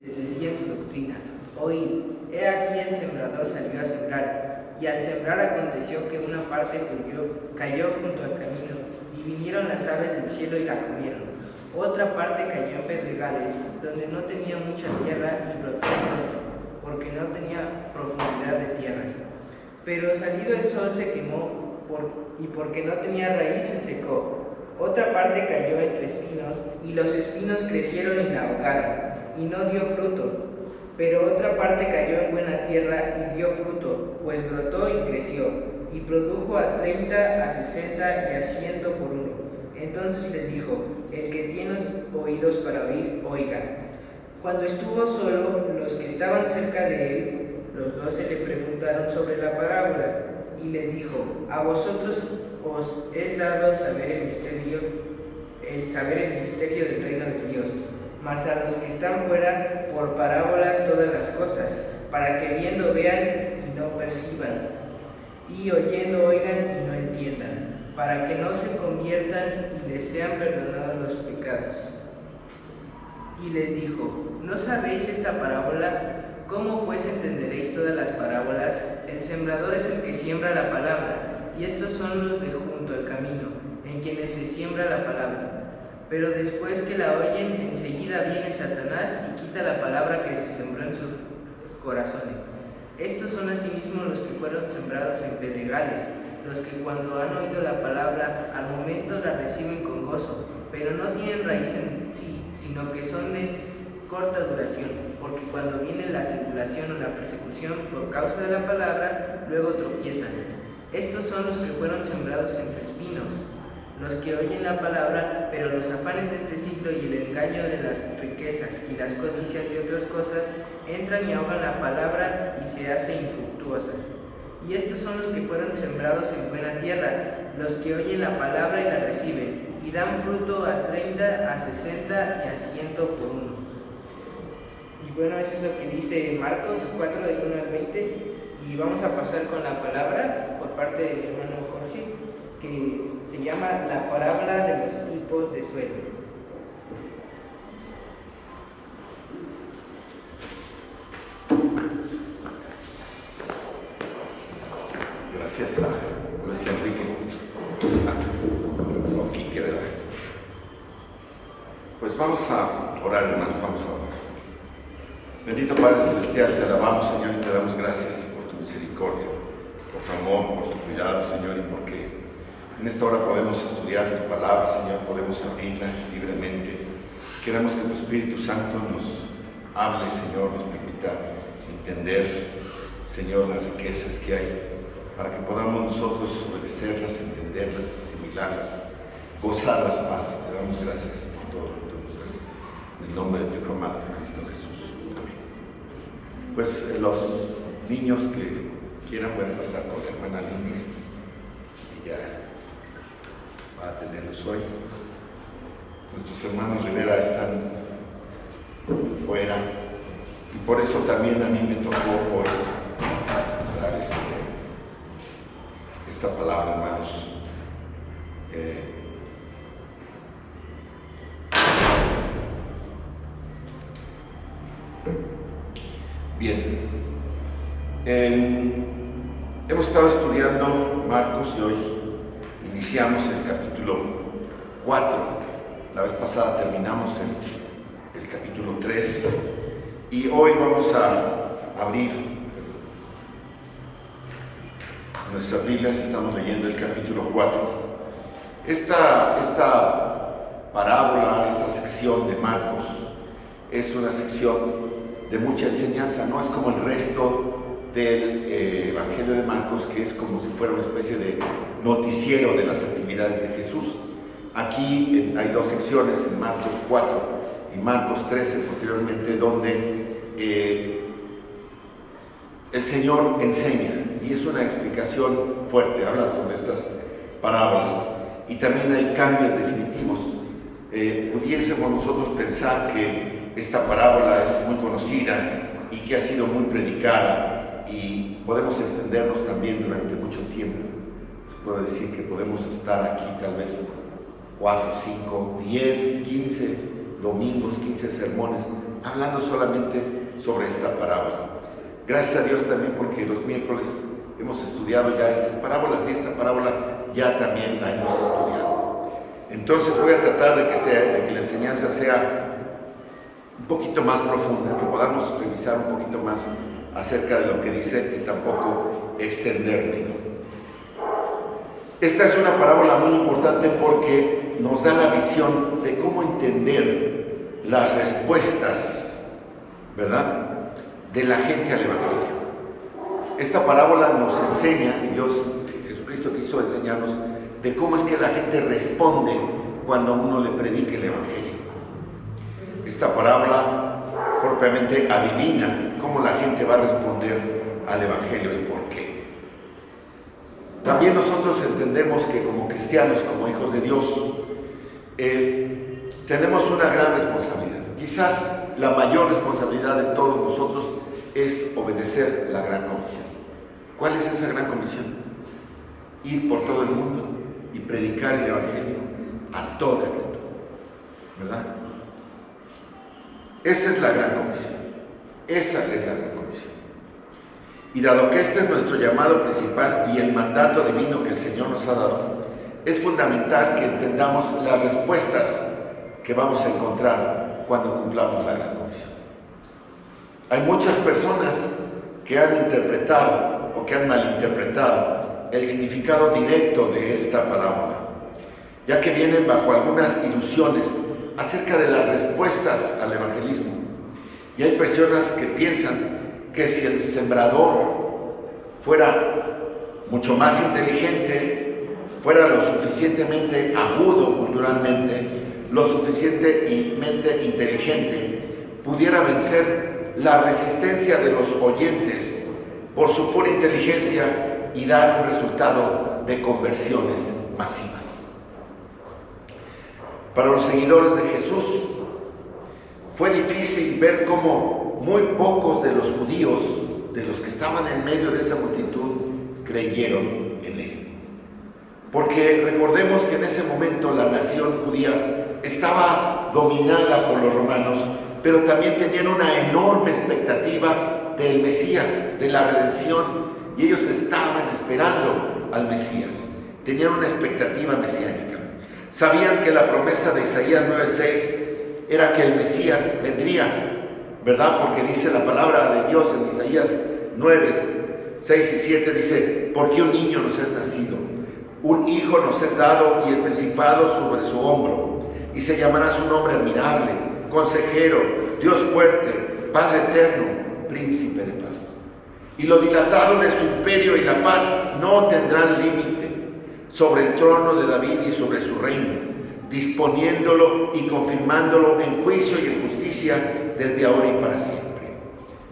Les decía en su doctrina: oíd, he aquí el sembrador salió a sembrar, y al sembrar aconteció que una parte cayó junto al camino, y vinieron las aves del cielo y la comieron. Otra parte cayó en pedregales, donde no tenía mucha tierra, y brotó pronto, porque no tenía profundidad de tierra. Pero salido el sol se quemó, y porque no tenía raíz se secó. Otra parte cayó entre espinos, y los espinos crecieron y la ahogaron, y no dio fruto. Pero otra parte cayó en buena tierra y dio fruto, pues brotó y creció, y produjo a 30, a 60 y a 100 por uno. Entonces les dijo: el que tiene oídos para oír, oiga. Cuando estuvo solo, los que estaban cerca de él, los 12, le preguntaron sobre la parábola, y les dijo: a vosotros os es dado saber el misterio del reino de Dios, mas a los que están fuera, por parábolas todas las cosas, para que viendo vean y no perciban, y oyendo oigan y no entiendan, para que no se conviertan y les sean perdonados los pecados. Y les dijo: ¿no sabéis esta parábola? ¿Cómo pues entenderéis todas las parábolas? El sembrador es el que siembra la palabra, y estos son los de junto al camino, en quienes se siembra la palabra. Pero después que la oyen, enseguida viene Satanás y quita la palabra que se sembró en sus corazones. Estos son asimismo los que fueron sembrados en pedregales, los que cuando han oído la palabra, al momento la reciben con gozo, pero no tienen raíz en sí, sino que son de corta duración, porque cuando viene la tribulación o la persecución por causa de la palabra, luego tropiezan. Estos son los que fueron sembrados entre espinos, los que oyen la palabra, pero los afanes de este siglo y el engaño de las riquezas y las codicias de otras cosas entran y ahogan la palabra y se hace infructuosa. Y estos son los que fueron sembrados en buena tierra, los que oyen la palabra y la reciben, y dan fruto a 30, a 60 y a 100 por uno. Y bueno, eso es lo que dice Marcos 4, del 1 al 20, y vamos a pasar con la palabra por parte de mi hermano Jorge, que se llama la parábola de los tipos de suelo. Gracias a Luis Enrique. Quique, ¿verdad? Pues vamos a orar, hermanos, vamos a orar. Bendito Padre Celestial, te alabamos, Señor, y te damos gracias por tu misericordia, por tu amor, por tu cuidado, Señor, y porque en esta hora podemos estudiar tu palabra, Señor, podemos abrirla libremente. Queremos que tu Espíritu Santo nos hable, Señor, nos permita entender, Señor, las riquezas que hay, para que podamos nosotros obedecerlas, entenderlas, asimilarlas, gozarlas, Padre. Te damos gracias por todo lo que tú nos das. En el nombre de tu Hijo amado, Cristo Jesús. Amén. Pues los niños que quieran pueden pasar con la hermana Lindis. Ella va a atenderlos hoy. Nuestros hermanos Rivera están fuera y por eso también a mí me tocó hoy dar esta palabra, hermanos. Bien, hemos estado estudiando Marcos y hoy iniciamos el capítulo 4. La vez pasada terminamos el capítulo 3 y hoy vamos a abrir nuestras Biblias. Estamos leyendo el capítulo 4. Esta parábola, esta sección de Marcos es una sección de mucha enseñanza, no es como el resto del Evangelio de Marcos, que es como si fuera una especie de noticiero de las actividades de Jesús. Aquí hay dos secciones, en Marcos 4 y Marcos 13 posteriormente, donde el Señor enseña, y es una explicación fuerte, habla sobre estas parábolas, y también hay cambios definitivos. Pudiésemos nosotros pensar que esta parábola es muy conocida y que ha sido muy predicada, y podemos extendernos también durante mucho tiempo. Se puede decir que podemos estar aquí tal vez 4, 5, 10, 15, domingos, 15 sermones, hablando solamente sobre esta parábola. Gracias a Dios también porque los miércoles hemos estudiado ya estas parábolas y esta parábola ya también la hemos estudiado. Entonces voy a tratar de que la enseñanza sea un poquito más profunda, que podamos revisar un poquito más acerca de lo que dice y tampoco extenderme, ¿no? Esta es una parábola muy importante porque nos da la visión de cómo entender las respuestas, ¿verdad?, de la gente al Evangelio. Esta parábola nos enseña, y Jesucristo quiso enseñarnos, de cómo es que la gente responde cuando uno le predica el Evangelio. Esta parábola propiamente adivina cómo la gente va a responder al Evangelio y por qué. También nosotros entendemos que como cristianos, como hijos de Dios, tenemos una gran responsabilidad. Quizás la mayor responsabilidad de todos nosotros es obedecer la gran comisión. ¿Cuál es esa gran comisión? Ir por todo el mundo y predicar el Evangelio a toda criatura, ¿verdad? Esa es la gran comisión. Esa es la gran comisión. Y dado que este es nuestro llamado principal y el mandato divino que el Señor nos ha dado, es fundamental que entendamos las respuestas que vamos a encontrar cuando cumplamos la gran comisión. Hay muchas personas que han interpretado o que han malinterpretado el significado directo de esta parábola, ya que vienen bajo algunas ilusiones acerca de las respuestas al evangelismo. Y hay personas que piensan que si el sembrador fuera mucho más inteligente, fuera lo suficientemente agudo culturalmente, lo suficientemente inteligente, pudiera vencer la resistencia de los oyentes por su pura inteligencia y dar un resultado de conversiones masivas. Para los seguidores de Jesús fue difícil ver cómo muy pocos de los judíos, de los que estaban en medio de esa multitud, creyeron en él. Porque recordemos que en ese momento la nación judía estaba dominada por los romanos, pero también tenían una enorme expectativa del Mesías, de la redención, y ellos estaban esperando al Mesías. Tenían una expectativa mesiánica. Sabían que la promesa de Isaías 9:6 era que el Mesías vendría, ¿verdad? Porque dice la palabra de Dios en Isaías 9:6 y 7, dice: porque un niño nos es nacido, un hijo nos es dado, y el principado sobre su hombro, y se llamará su nombre admirable, consejero, Dios fuerte, Padre eterno, príncipe de paz. Y lo dilatado de su imperio y la paz no tendrán límite sobre el trono de David y sobre su reino, disponiéndolo y confirmándolo en juicio y en justicia desde ahora y para siempre.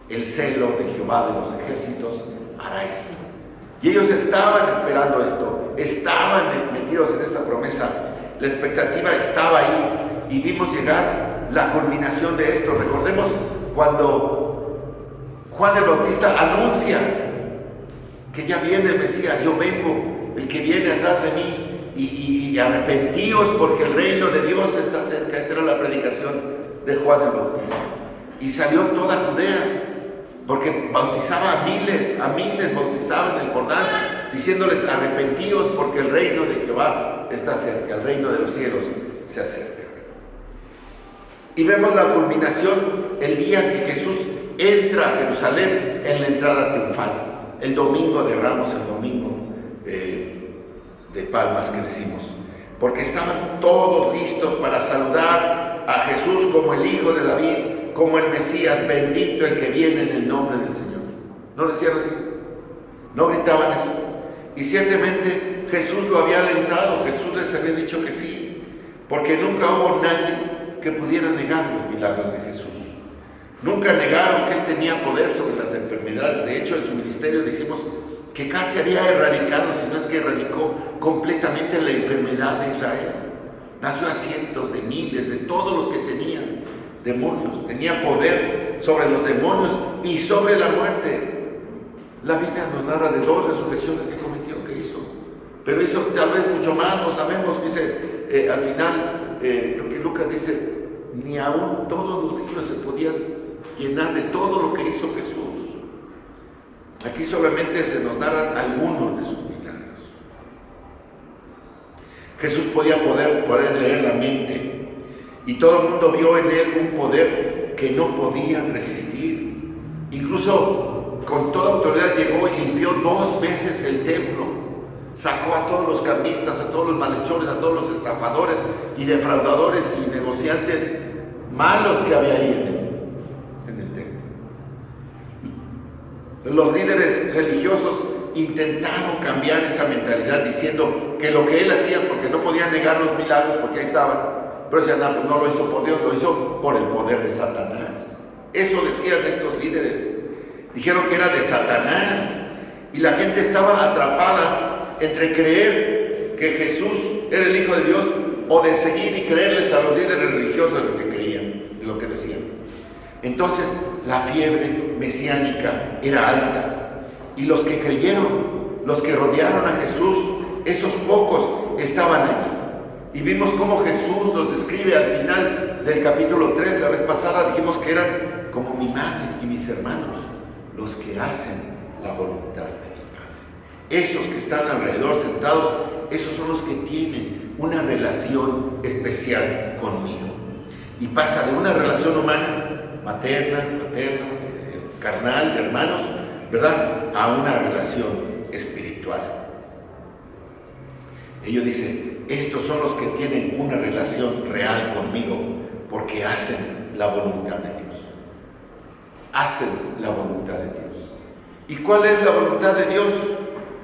El celo de Jehová de los ejércitos hará esto. Y ellos estaban esperando esto, estaban metidos en esta promesa, la expectativa estaba ahí, y vimos llegar la culminación de esto. Recordemos cuando Juan el Bautista anuncia que ya viene el Mesías: yo vengo, el que viene atrás de mí, y arrepentíos porque el reino de Dios está cerca. Esa era la predicación de Juan el Bautista. Y salió toda Judea, porque bautizaba a miles bautizaban en el Jordán, diciéndoles: arrepentíos porque el reino de Jehová está cerca, el reino de los cielos se acerca. Y vemos la culminación el día que Jesús entra a Jerusalén en la entrada triunfal, el domingo de Ramos, el domingo de Palmas que decimos, porque estaban todos listos para saludar a Jesús como el Hijo de David, como el Mesías, bendito el que viene en el nombre del Señor. ¿No decían así? ¿No gritaban eso? Y ciertamente Jesús lo había alentado, Jesús les había dicho que sí, porque nunca hubo nadie que pudiera negar los milagros de Jesús. Nunca negaron que Él tenía poder sobre las enfermedades. De hecho, en su ministerio dijimos que casi había erradicado, si no es que erradicó completamente la enfermedad de Israel. Nació a cientos de miles, de todos los que tenían demonios. Tenía poder sobre los demonios y sobre la muerte. La Biblia nos narra de 2 resurrecciones que cometió, que hizo. Pero hizo tal vez mucho más, no sabemos. Dice al final, creo que Lucas dice ni aún todos los libros se podían llenar de todo lo que hizo Jesús. Aquí solamente se nos narran algunos de sus milagros. Jesús podía poder leer la mente, y todo el mundo vio en él un poder que no podían resistir. Incluso con toda autoridad llegó y limpió 2 veces el templo. Sacó a todos los cambistas, a todos los malhechores, a todos los estafadores y defraudadores y negociantes malos que había ahí en el templo. Los líderes religiosos intentaron cambiar esa mentalidad diciendo que lo que él hacía, porque no podían negar los milagros, porque ahí estaban, pero decían, pues no lo hizo por Dios, lo hizo por el poder de Satanás. Eso decían estos líderes. Dijeron que era de Satanás, y la gente estaba atrapada entre creer que Jesús era el Hijo de Dios o de seguir y creerles a los líderes religiosos lo que creían, de lo que decían. Entonces la fiebre mesiánica era alta, y los que creyeron, los que rodearon a Jesús, esos pocos estaban allí. Y vimos cómo Jesús los describe al final del capítulo 3. La vez pasada dijimos que eran como mi madre y mis hermanos, los que hacen la voluntad de mi Padre. Esos que están alrededor sentados, esos son los que tienen una relación especial conmigo. Y pasa de una relación humana, materna, carnal, de hermanos, ¿verdad?, a una relación espiritual. Ellos dicen, estos son los que tienen una relación real conmigo, porque hacen la voluntad de Dios. Hacen la voluntad de Dios. ¿Y cuál es la voluntad de Dios?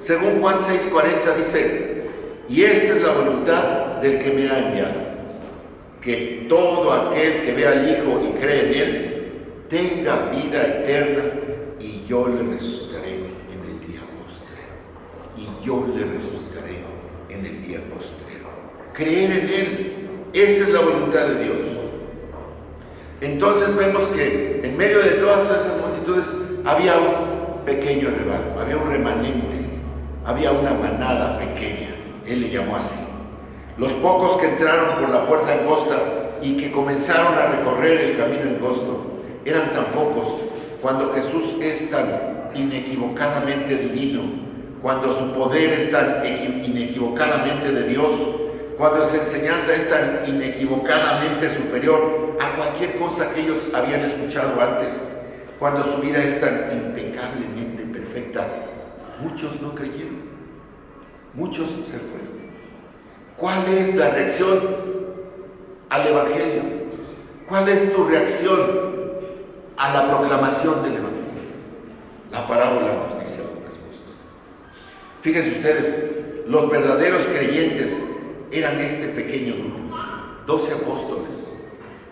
Según Juan 6:40 dice, y esta es la voluntad del que me ha enviado, que todo aquel que vea al Hijo y cree en Él, tenga vida eterna, y yo le resucitaré en el día postrero. Y yo le resucitaré en el día postrero. Creer en Él, esa es la voluntad de Dios. Entonces vemos que en medio de todas esas multitudes había un pequeño rebaño, había un remanente, había una manada pequeña. Él le llamó así. Los pocos que entraron por la puerta angosta y que comenzaron a recorrer el camino angosto eran tan pocos, cuando Jesús es tan inequivocadamente divino, cuando su poder es tan inequivocadamente de Dios, cuando su enseñanza es tan inequivocadamente superior a cualquier cosa que ellos habían escuchado antes, cuando su vida es tan impecablemente perfecta. Muchos no creyeron, muchos se fueron. ¿Cuál es la reacción al Evangelio? ¿Cuál es tu reacción a la proclamación del Evangelio? La parábola nos dice algunas cosas. Fíjense ustedes, los verdaderos creyentes eran este pequeño grupo, 12 apóstoles,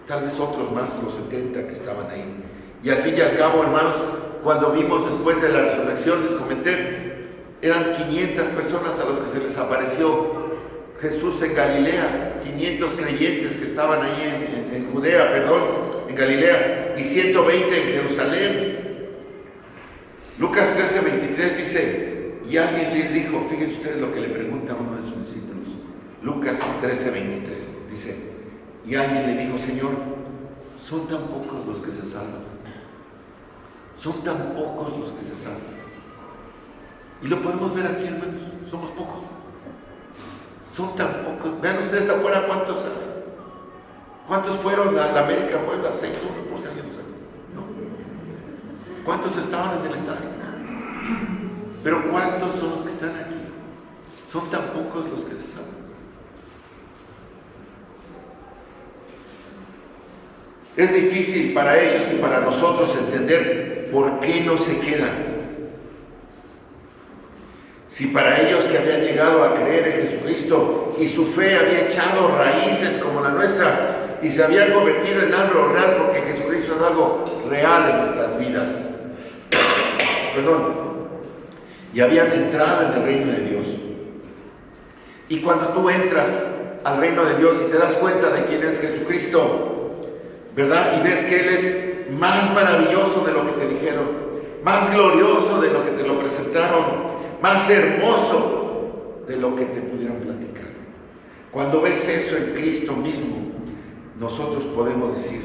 tal vez otros más, los 70 que estaban ahí. Y al fin y al cabo, hermanos, cuando vimos después de la resurrección, les comenté, eran 500 personas a los que se les apareció Jesús en Galilea, 500 creyentes que estaban ahí en Judea, en Galilea, y 120 en Jerusalén. Lucas 13:23 dice, y alguien les dijo, fíjense ustedes lo que le pregunta a uno de sus discípulos, Lucas 13:23, dice, y alguien le dijo, Señor, ¿son tan pocos los que se salvan? Son tan pocos los que se salvan. Y lo podemos ver aquí, hermanos, somos pocos. Son tan pocos. Vean ustedes afuera cuántos fueron a la América Puebla, 6-1, por si alguien lo sabe, ¿no? ¿Cuántos estaban en el estadio? Pero ¿cuántos son los que están aquí? Son tan pocos los que se salvan. Es difícil para ellos y para nosotros entender por qué no se quedan. Si para ellos que habían llegado a creer en Jesucristo y su fe había echado raíces como la nuestra y se había convertido en algo real, porque Jesucristo es algo real en nuestras vidas, y habían entrado en el reino de Dios. Y cuando tú entras al reino de Dios y te das cuenta de quién es Jesucristo, ¿verdad? Y ves que Él es más maravilloso de lo que te dijeron, más glorioso de lo que te lo presentaron, más hermoso de lo que te pudieron platicar. Cuando ves eso en Cristo mismo, nosotros podemos decir,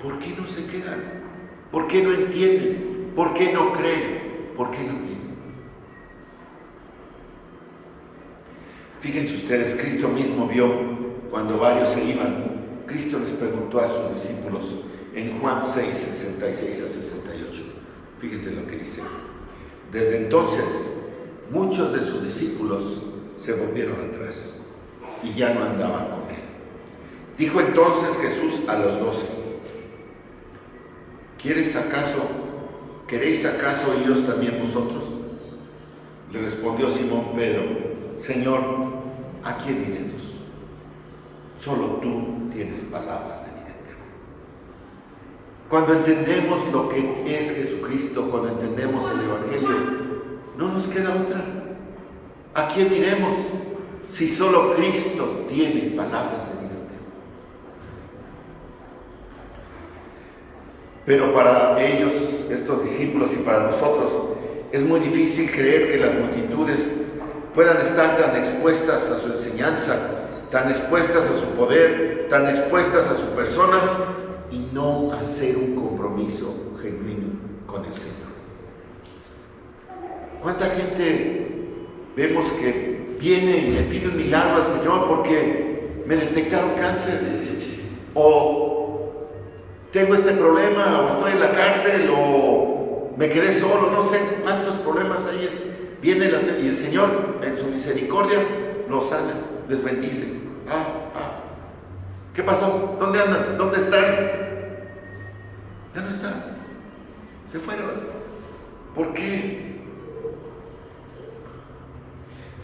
¿por qué no se quedan? ¿Por qué no entienden? ¿Por qué no creen? ¿Por qué no vienen? Fíjense ustedes, Cristo mismo vio cuando varios se iban. Cristo les preguntó a sus discípulos en Juan 6, 66 a 68. Fíjense lo que dice. Desde entonces, muchos de sus discípulos se volvieron atrás y ya no andaban con él. Dijo entonces Jesús a los 12, ¿queréis acaso iros también vosotros? Le respondió Simón Pedro, Señor, ¿a quién iremos? Solo tú tienes palabras de vida eterna. Cuando entendemos lo que es Jesucristo, cuando entendemos el Evangelio, no nos queda otra. ¿A quién iremos si solo Cristo tiene palabras de vida eterna? Pero para ellos, estos discípulos, y para nosotros, es muy difícil creer que las multitudes puedan estar tan expuestas a su enseñanza, tan expuestas a su poder, tan expuestas a su persona, y no hacer un compromiso genuino con el Señor. ¿Cuánta gente vemos que viene y le pide un milagro al Señor porque me detectaron cáncer? O tengo este problema, o estoy en la cárcel, o me quedé solo, no sé cuántos problemas hay. Viene y el Señor, en su misericordia, los sana, les bendice. ¿Qué pasó? ¿Dónde andan? ¿Dónde están? Ya no están. Se fueron. ¿Por qué?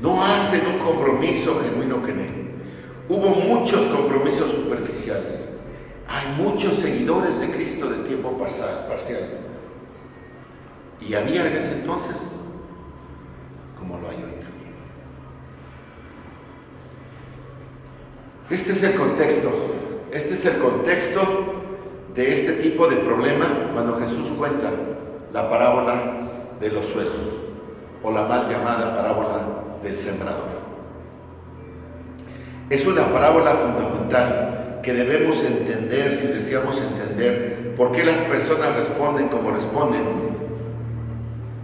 No hacen un compromiso genuino con Él. Hubo muchos compromisos superficiales. Hay muchos seguidores de Cristo de tiempo parcial. Y había en ese entonces, como lo hay hoy también. Este es el contexto de este tipo de problema cuando Jesús cuenta la parábola de los suelos, o la mal llamada parábola del sembrador. Es una parábola fundamental que debemos entender si deseamos entender por qué las personas responden como responden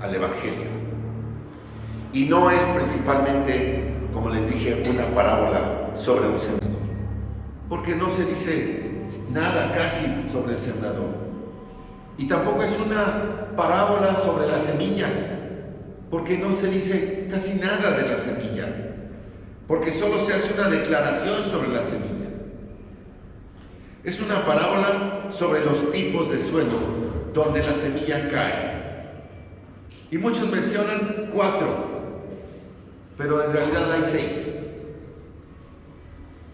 al Evangelio. Y no es principalmente, como les dije, una parábola sobre un sembrador, porque no se dice nada casi sobre el sembrador. Y tampoco es una parábola sobre la semilla, porque no se dice casi nada de la semilla, porque solo se hace una declaración sobre la semilla. Es una parábola sobre los tipos de suelo donde la semilla cae. Y muchos mencionan 4, pero en realidad hay 6.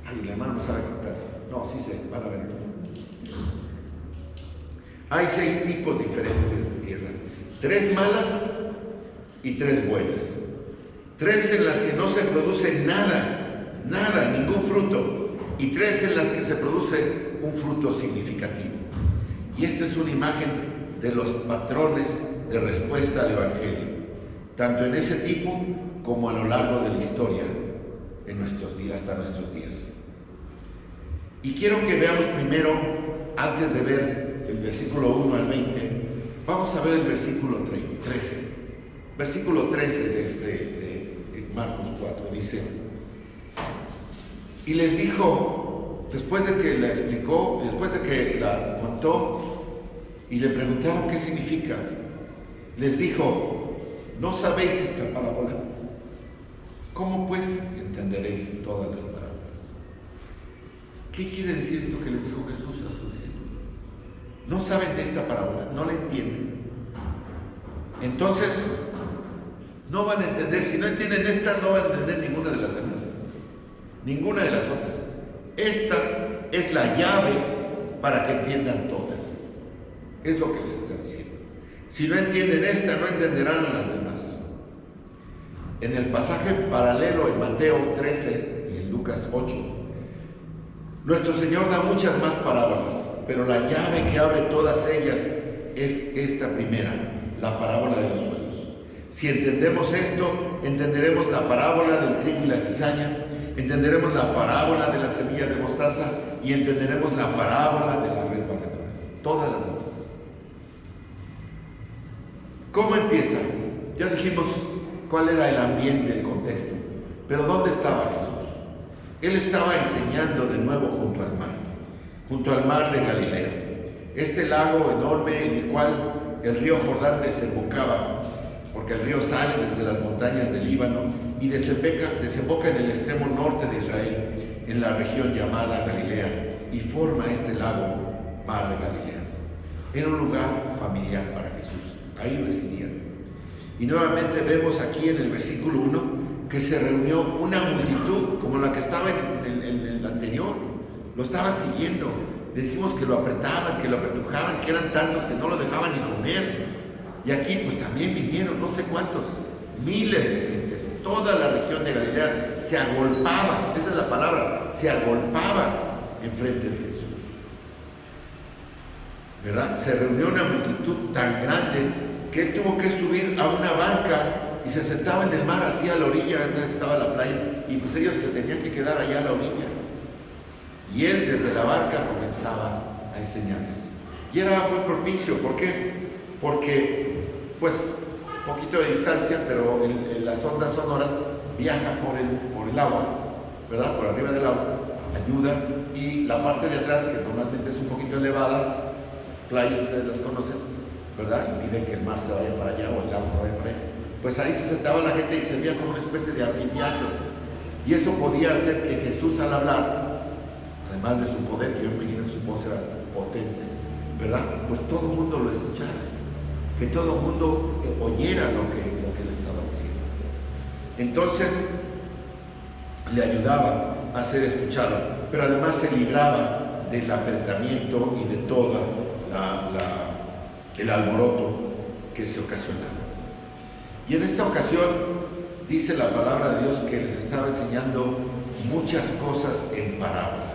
Ay, el hermano no sabe contar. No, sí sé, van a ver. Hay 6 tipos diferentes de tierra. 3 malas y 3 buenas. 3 en las que no se produce nada, ningún fruto. Y 3 en las que se produce un fruto significativo. Y esta es una imagen de los patrones de respuesta al Evangelio, tanto en ese tipo como a lo largo de la historia, en nuestros días, hasta nuestros días. Y quiero que veamos primero, antes de ver el versículo 1 al 20, vamos a ver el versículo 13. Versículo 13 de Marcos 4, dice: y les dijo, después de que la explicó, después de que la contó, y le preguntaron qué significa, les dijo: ¿no sabéis esta parábola? ¿Cómo pues entenderéis todas las parábolas? ¿Qué quiere decir esto que les dijo Jesús a sus discípulos? No saben de esta parábola, no la entienden. Entonces, no van a entender, si no entienden esta, no van a entender ninguna de las demás. Ninguna de las otras. Esta es la llave para que entiendan todas. Es lo que les está diciendo. Si no entienden esta, no entenderán las demás. En el pasaje paralelo en Mateo 13 y en Lucas 8, nuestro Señor da muchas más parábolas, pero la llave que abre todas ellas es esta primera, la parábola de los suelos. Si entendemos esto, entenderemos la parábola del trigo y la cizaña, entenderemos la parábola de la semilla de mostaza y entenderemos la parábola de la red barredora. Todas las demás. ¿Cómo empieza? Ya dijimos cuál era el ambiente, el contexto. Pero ¿dónde estaba Jesús? Él estaba enseñando de nuevo junto al mar de Galilea. Este lago enorme en el cual el río Jordán desembocaba, porque el río sale desde las montañas del Líbano y desemboca en el extremo norte de Israel, en la región llamada Galilea, y forma este lago, mar de Galilea. Era un lugar familiar para Jesús, ahí residía. Y nuevamente vemos aquí en el versículo 1 que se reunió una multitud como la que estaba en el anterior. Lo estaban siguiendo. Dijimos que lo apretaban, que lo apretujaban, que eran tantos que no lo dejaban ni comer. Y aquí pues también vinieron no sé cuántos, miles de gentes. Toda la región de Galilea se agolpaba, esa es la palabra, se agolpaba enfrente de Jesús. ¿Verdad? Se reunió una multitud tan grande que él tuvo que subir a una barca y se sentaba en el mar, hacia la orilla donde estaba la playa, y pues ellos se tenían que quedar allá a la orilla. Y él desde la barca comenzaba a enseñarles. Y era muy propicio, ¿por qué? Porque, pues, un poquito de distancia, pero las ondas sonoras viajan por el agua, ¿verdad? Por arriba del agua, ayuda, y la parte de atrás, que normalmente es un poquito elevada, las playas ustedes las conocen, ¿verdad? Impiden que el mar se vaya para allá o el agua se vaya para allá. Pues ahí se sentaba la gente y servía como una especie de anfiteatro. Y eso podía hacer que Jesús al hablar, además de su poder, que yo me imagino que su voz era potente, ¿verdad? Pues todo el mundo lo escuchara, que todo el mundo oyera lo que le estaba diciendo. Entonces le ayudaba a ser escuchado, pero además se libraba del apretamiento y de todo el alboroto que se ocasionaba. Y en esta ocasión dice la palabra de Dios que les estaba enseñando muchas cosas en parábolas.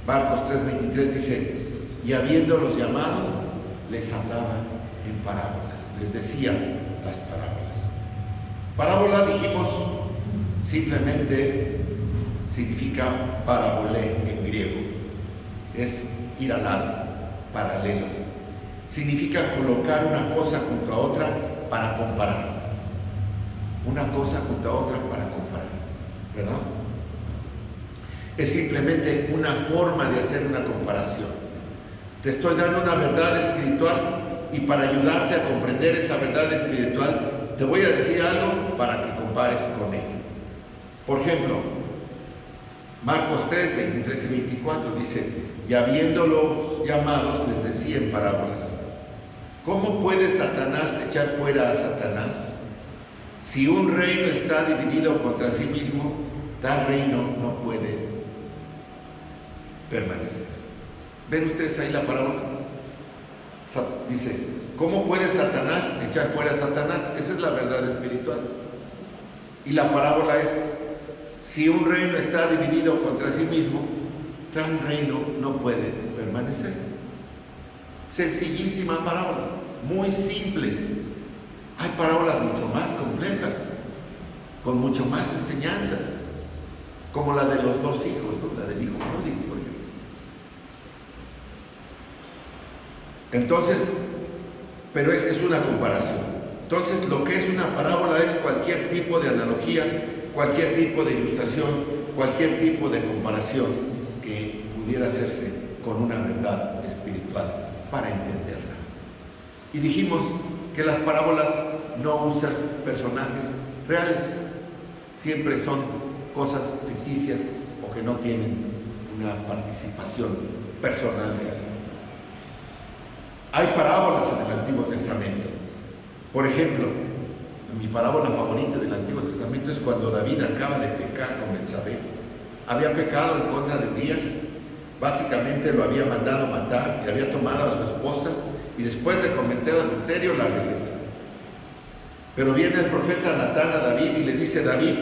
Marcos 3:23 dice, y habiéndolos llamado, les hablaba en parábolas, les decía las parábolas. Parábola, dijimos, simplemente significa parabolé en griego, es ir al lado, paralelo. Significa colocar una cosa junto a otra para comparar. Una cosa junto a otra para comparar, ¿verdad? Es simplemente una forma de hacer una comparación. Te estoy dando una verdad espiritual y para ayudarte a comprender esa verdad espiritual, te voy a decir algo para que compares con ella. Por ejemplo, Marcos 3, 23 y 24 dice, y habiéndolos llamados les decía en parábolas, ¿cómo puede Satanás echar fuera a Satanás? Si un reino está dividido contra sí mismo, tal reino no puede permanecer. ¿Ven ustedes ahí la parábola? Dice, ¿cómo puede Satanás echar fuera a Satanás? Esa es la verdad espiritual. Y la parábola es, si un reino está dividido contra sí mismo, tal reino no puede permanecer. Sencillísima parábola, muy simple. Hay parábolas mucho más complejas, con mucho más enseñanzas, como la de los dos hijos, ¿no? La del hijo pródigo, por ejemplo. Entonces, pero esa es una comparación. Entonces, lo que es una parábola es cualquier tipo de analogía, cualquier tipo de ilustración, cualquier tipo de comparación que pudiera hacerse con una verdad espiritual para entenderla. Y dijimos que las parábolas no usan personajes reales, siempre son cosas ficticias o que no tienen una participación personal de alguien. Hay parábolas en el Antiguo Testamento. Por ejemplo, mi parábola favorita del Antiguo Testamento es cuando David acaba de pecar con Betsabé. Había pecado en contra de Urías, básicamente lo había mandado matar y había tomado a su esposa y después de cometer adulterio la regresa. Pero viene el profeta Natán a David y le dice, David,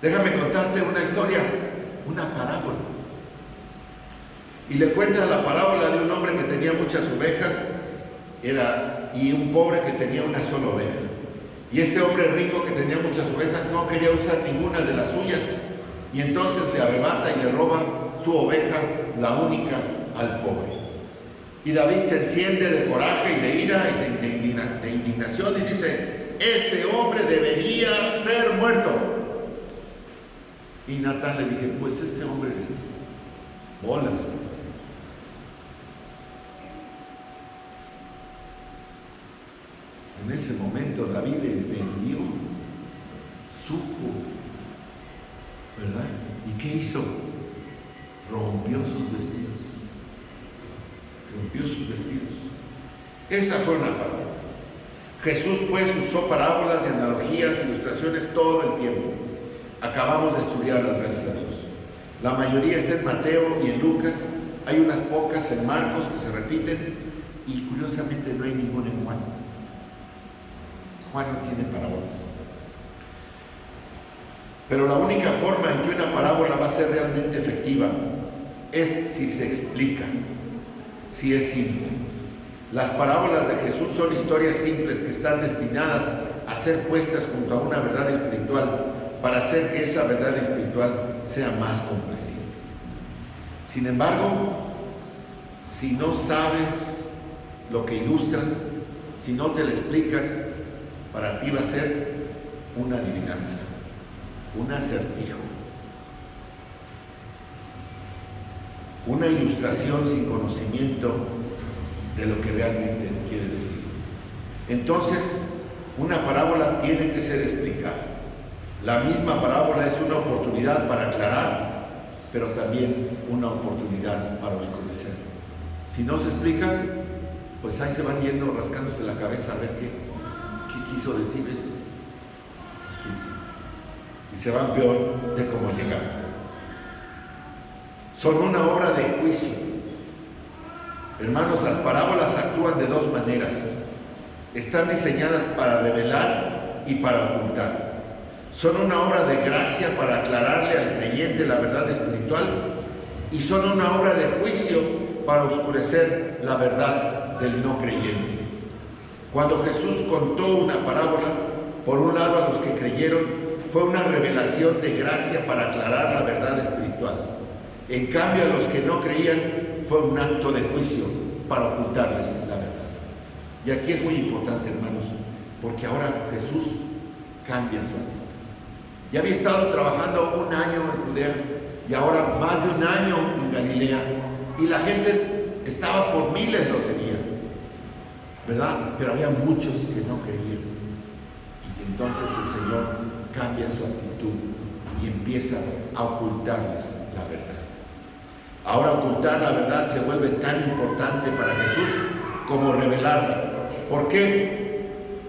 déjame contarte una historia, una parábola. Y le cuenta la parábola de un hombre que tenía muchas ovejas, era y un pobre que tenía una sola oveja. Y este hombre rico que tenía muchas ovejas no quería usar ninguna de las suyas, y entonces le arrebata y le roba su oveja, la única, al pobre. Y David se enciende de coraje y de ira y de indignación y dice: ese hombre debería ser muerto. Y Natán le dije: pues ese hombre eres tú. Bolas. En ese momento David entendió, supo, ¿verdad? ¿Y qué hizo? Rompió sus vestidos. Rompió sus vestidos. Esa fue una parábola. Jesús pues usó parábolas y analogías, ilustraciones todo el tiempo. Acabamos de estudiarlas, gracias a Dios. La mayoría está en Mateo y en Lucas. Hay unas pocas en Marcos que se repiten, y curiosamente no hay ninguna en Juan. Juan no tiene parábolas. Pero la única forma en que una parábola va a ser realmente efectiva es si se explica, si es simple. Las parábolas de Jesús son historias simples que están destinadas a ser puestas junto a una verdad espiritual para hacer que esa verdad espiritual sea más comprensible. Sin embargo, si no sabes lo que ilustran, si no te lo explican, para ti va a ser una adivinanza, un acertijo, una ilustración sin conocimiento de lo que realmente quiere decir. Entonces, una parábola tiene que ser explicada. La misma parábola es una oportunidad para aclarar, pero también una oportunidad para oscurecer. Si no se explica, pues ahí se van yendo rascándose la cabeza a ver qué quiso decir esto. Y se van peor de cómo llegaron. Son una obra de juicio. Hermanos, las parábolas actúan de dos maneras. Están diseñadas para revelar y para ocultar. Son una obra de gracia para aclararle al creyente la verdad espiritual, y son una obra de juicio para oscurecer la verdad del no creyente. Cuando Jesús contó una parábola, por un lado a los que creyeron, fue una revelación de gracia para aclarar la verdad espiritual. En cambio, a los que no creían, fue un acto de juicio para ocultarles la verdad. Y aquí es muy importante, hermanos, porque ahora Jesús cambia su actitud. Ya había estado trabajando un año en Judea y ahora más de un año en Galilea, y la gente estaba por miles, lo seguían, ¿verdad? Pero había muchos que no creían. Y entonces el Señor cambia su actitud y empieza a ocultarles la verdad. Ahora ocultar la verdad se vuelve tan importante para Jesús como revelarla. ¿Por qué?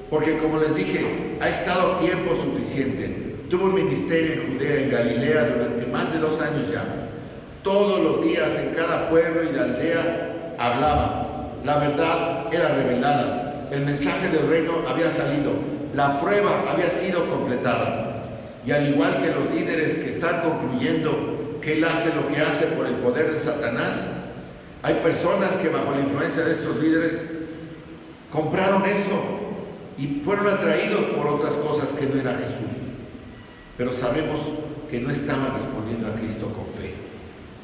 Porque, como les dije, ha estado tiempo suficiente. Tuvo un ministerio en Judea, en Galilea, durante más de 2 años ya. Todos los días, en cada pueblo y de aldea, hablaba. La verdad era revelada. El mensaje del reino había salido. La prueba había sido completada. Y al igual que los líderes que están concluyendo que él hace lo que hace por el poder de Satanás, hay personas que bajo la influencia de estos líderes compraron eso y fueron atraídos por otras cosas que no era Jesús. Pero sabemos que no estaban respondiendo a Cristo con fe.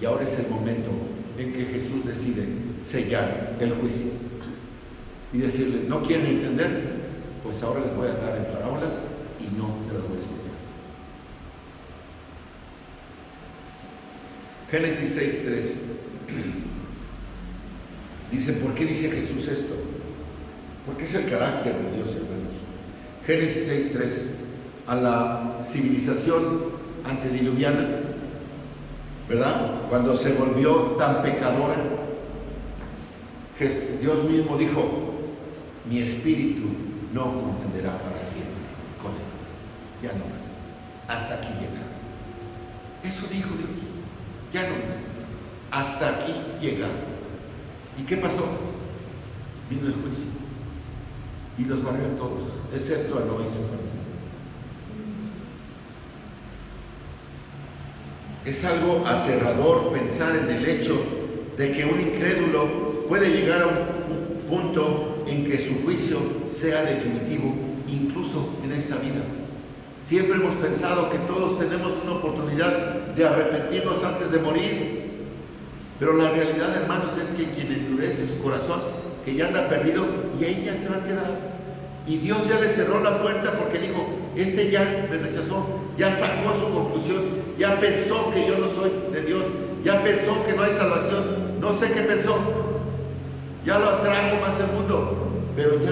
Y ahora es el momento en que Jesús decide sellar el juicio y decirle: ¿no quieren entender? Pues ahora les voy a dar en parábolas y no se las voy a explicar. Génesis 6:3 dice: ¿por qué dice Jesús esto? Porque es el carácter de Dios, hermanos. Génesis 6:3, a la civilización antediluviana, ¿verdad? Cuando se volvió tan pecadora, Dios mismo dijo: mi espíritu no contenderá para siempre con él. Ya no más. Hasta aquí llega. Eso dijo Dios. Ya no más. Hasta aquí llega. ¿Y qué pasó? Vino el juicio y los barrió a todos, excepto a Noé y su familia. Es algo aterrador pensar en el hecho de que un incrédulo puede llegar a un punto en que su juicio sea definitivo, incluso en esta vida. Siempre hemos pensado que todos tenemos una oportunidad de arrepentirnos antes de morir, pero la realidad, hermanos, es que quien endurece su corazón, que ya anda perdido, y ahí ya se va a quedar. Y Dios ya le cerró la puerta porque dijo, este ya me rechazó, ya sacó su conclusión, ya pensó que yo no soy de Dios, ya pensó que no hay salvación, no sé qué pensó, ya lo atrajo más el mundo, pero ya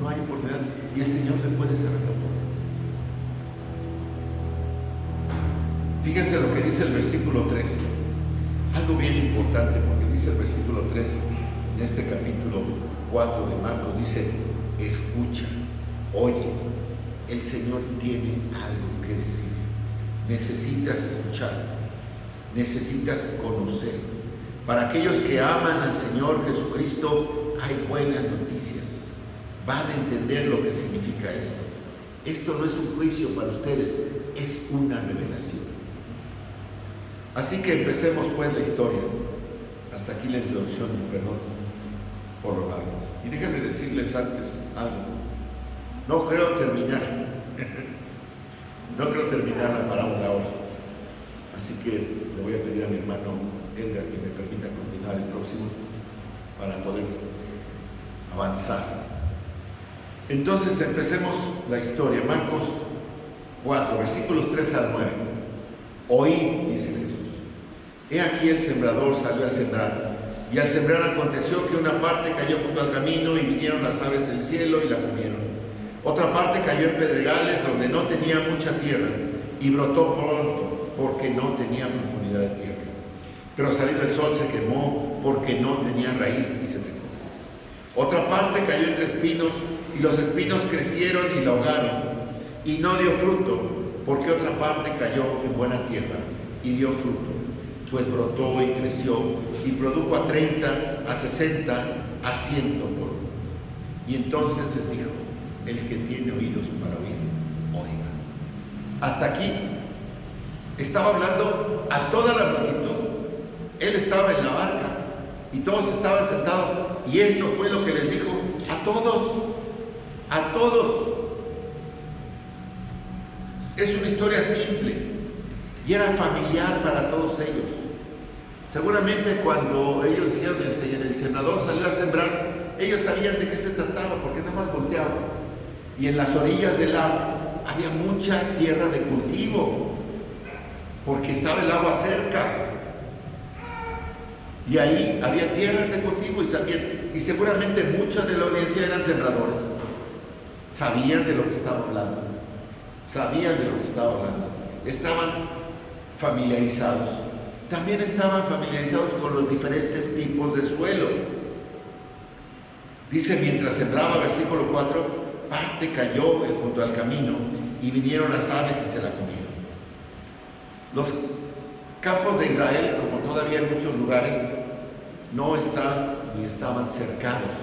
no hay oportunidad y el Señor le puede cerrar la puerta. Fíjense lo que dice el versículo 3, algo bien importante, porque dice el versículo 3 en este capítulo 4 de Marcos, dice: escucha, oye, el Señor tiene algo que decir. Necesitas escuchar, necesitas conocer. Para aquellos que aman al Señor Jesucristo, hay buenas noticias. Van a entender lo que significa esto. Esto no es un juicio para ustedes, es una revelación. Así que empecemos pues la historia. Hasta aquí la introducción, perdón por lo largo. Y déjenme decirles antes algo. No creo terminar la parábola ahora. Así que le voy a pedir a mi hermano Edgar que me permita continuar el próximo para poder avanzar. Entonces empecemos la historia. Marcos 4, versículos 3 al 9. Oí, dice Jesús: he aquí el sembrador salió a sembrar. Y al sembrar aconteció que una parte cayó junto al camino y vinieron las aves del cielo y la comieron. Otra parte cayó en pedregales donde no tenía mucha tierra y brotó pronto porque no tenía profundidad de tierra. Pero salido el sol se quemó porque no tenía raíz y se secó. Otra parte cayó entre espinos y los espinos crecieron y la ahogaron y no dio fruto, porque otra parte cayó en buena tierra y dio fruto, pues brotó y creció y produjo a 30, a 60, a 100 por uno. Y entonces les dijo: el que tiene oídos para oír, oiga. Hasta aquí estaba hablando a toda la multitud. Él estaba en la barca y todos estaban sentados, y esto fue lo que les dijo a todos, a todos. Es una historia simple y era familiar para todos ellos. Seguramente cuando ellos dijeron el sembrador salió a sembrar, ellos sabían de qué se trataba, porque nada más volteabas y en las orillas del lago había mucha tierra de cultivo, porque estaba el agua cerca y ahí había tierras de cultivo, y sabían, y seguramente mucha de la audiencia eran sembradores, sabían de lo que estaba hablando, estaban familiarizados. También estaban familiarizados con los diferentes tipos de suelo. Dice: mientras sembraba, versículo 4, parte cayó junto al camino y vinieron las aves y se la comieron. Los campos de Israel, como todavía en muchos lugares, no están ni estaban cercados.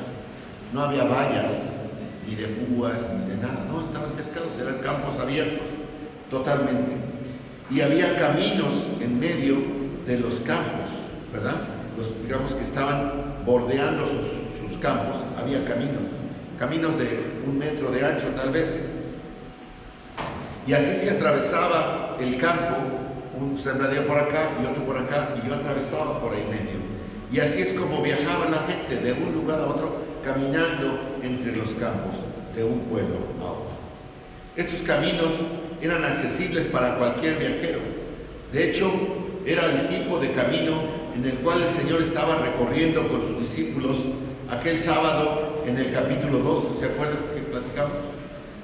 No había vallas, ni de púas, ni de nada. No estaban cercados, eran campos abiertos totalmente. Y había caminos en medio de los campos, ¿verdad? Digamos que estaban bordeando sus campos. Había caminos de 1 metro de ancho tal vez, y así se atravesaba el campo, un sembradío por acá y otro por acá, y yo atravesaba por ahí medio, y así es como viajaba la gente de un lugar a otro, caminando entre los campos de un pueblo a otro. Estos caminos eran accesibles para cualquier viajero. De hecho, era el tipo de camino en el cual el Señor estaba recorriendo con sus discípulos aquel sábado en el capítulo 2, ¿se acuerdan que platicamos?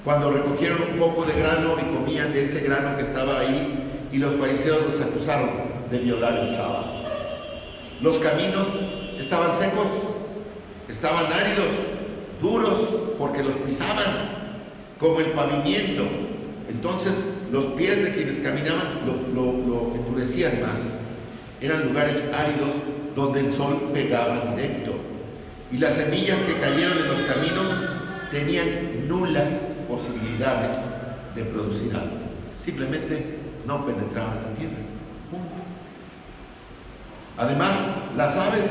Cuando recogieron un poco de grano y comían de ese grano que estaba ahí, y los fariseos los acusaron de violar el sábado. Los caminos estaban secos, estaban áridos, duros, porque los pisaban como el pavimento. Entonces los pies de quienes caminaban lo endurecían más. Eran lugares áridos donde el sol pegaba directo, y las semillas que cayeron en los caminos tenían nulas posibilidades de producir algo. Simplemente no penetraban la tierra. Punto. Además, las aves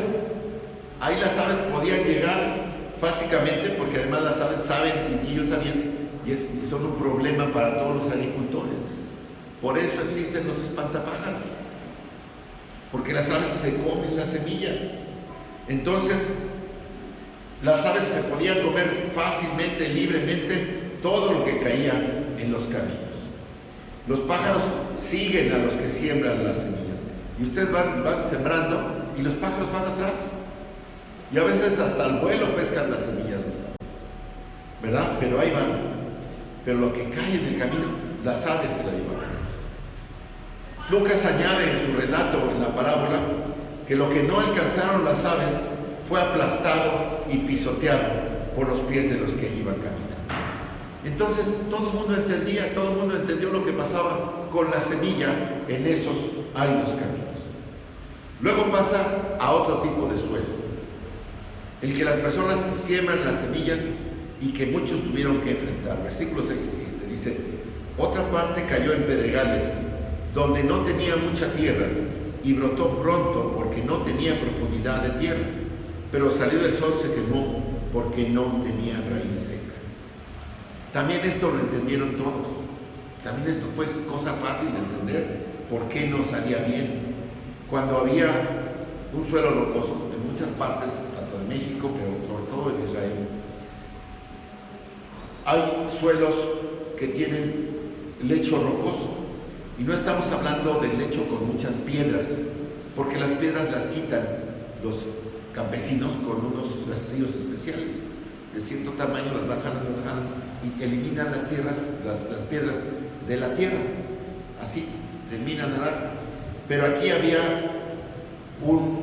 podían llegar básicamente porque además las aves saben, y ellos sabían, y son un problema para todos los agricultores. Por eso existen los espantapájaros, porque las aves se comen las semillas. Entonces, las aves se podían comer fácilmente, libremente, todo lo que caía en los caminos. Los pájaros siguen a los que siembran las semillas. Y ustedes van sembrando y los pájaros van atrás. Y a veces hasta al vuelo pescan las semillas, ¿verdad? Pero ahí van. Pero lo que cae en el camino, las aves se la llevan. Lucas añade en su relato, en la parábola, que lo que no alcanzaron las aves fue aplastado y pisoteado por los pies de los que iban caminando. Entonces todo el mundo entendió lo que pasaba con la semilla en esos áridos caminos. Luego pasa a otro tipo de suelo, el que las personas siembran las semillas y que muchos tuvieron que enfrentar. Versículos 6 y 7 dice: otra parte cayó en pedregales, donde no tenía mucha tierra, y brotó pronto porque no tenía profundidad de tierra, pero salió del sol, se quemó porque no tenía raíz seca. También esto lo entendieron todos. También esto fue cosa fácil de entender. ¿Por qué no salía bien? Cuando había un suelo rocoso en muchas partes, tanto de México, pero sobre todo en Israel, hay suelos que tienen lecho rocoso. Y no estamos hablando de lecho con muchas piedras, porque las piedras las quitan los campesinos con unos rastrillos especiales. De cierto tamaño las bajan y eliminan las piedras de la tierra. Así, terminan arar. Pero aquí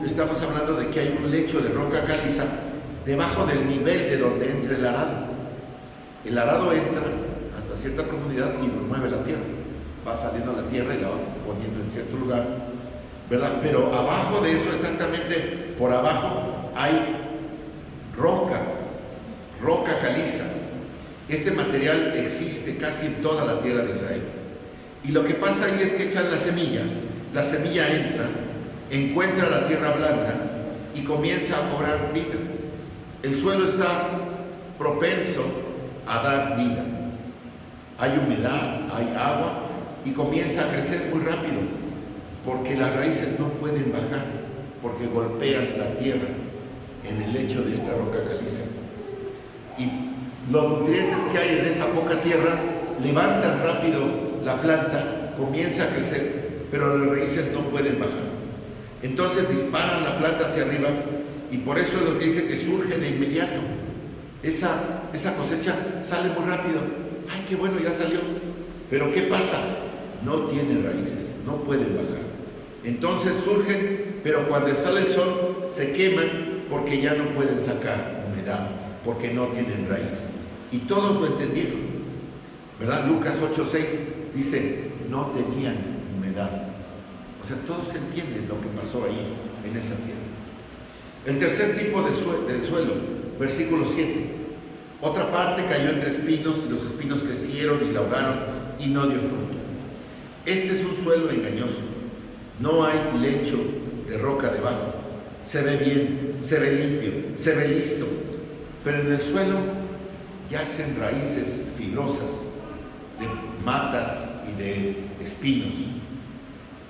estamos hablando de que hay un lecho de roca caliza debajo del nivel de donde entra el arado. El arado entra hasta cierta profundidad y mueve la tierra. Va saliendo la tierra y la va poniendo en cierto lugar, ¿verdad? Pero abajo de eso, exactamente por abajo, hay roca caliza. Este material existe casi en toda la tierra de Israel. Y lo que pasa ahí es que echan la semilla entra, encuentra la tierra blanda y comienza a cobrar vida. El suelo está propenso a dar vida. Hay humedad, hay agua, y comienza a crecer muy rápido, porque las raíces no pueden bajar, porque golpean la tierra en el lecho de esta roca caliza. Y los nutrientes que hay en esa poca tierra levantan rápido la planta, comienza a crecer, pero las raíces no pueden bajar. Entonces disparan la planta hacia arriba, y por eso es lo que dice que surge de inmediato. Esa cosecha sale muy rápido. ¡Ay, qué bueno, ya salió! Pero ¿qué pasa? No tiene raíces, no pueden bajar. Entonces surgen, pero cuando sale el sol se queman porque ya no pueden sacar humedad, porque no tienen raíz. Y todos lo entendieron, ¿verdad? Lucas 8:6 dice: no tenían humedad. O sea, todos entienden lo que pasó ahí en esa tierra. El tercer tipo de suelo, versículo 7. Otra parte cayó entre espinos, y los espinos crecieron y la ahogaron y no dio fruto. Este es un suelo engañoso. No hay lecho de roca debajo. Se ve bien, se ve limpio, se ve listo. Pero en el suelo yacen raíces fibrosas de matas y de espinos,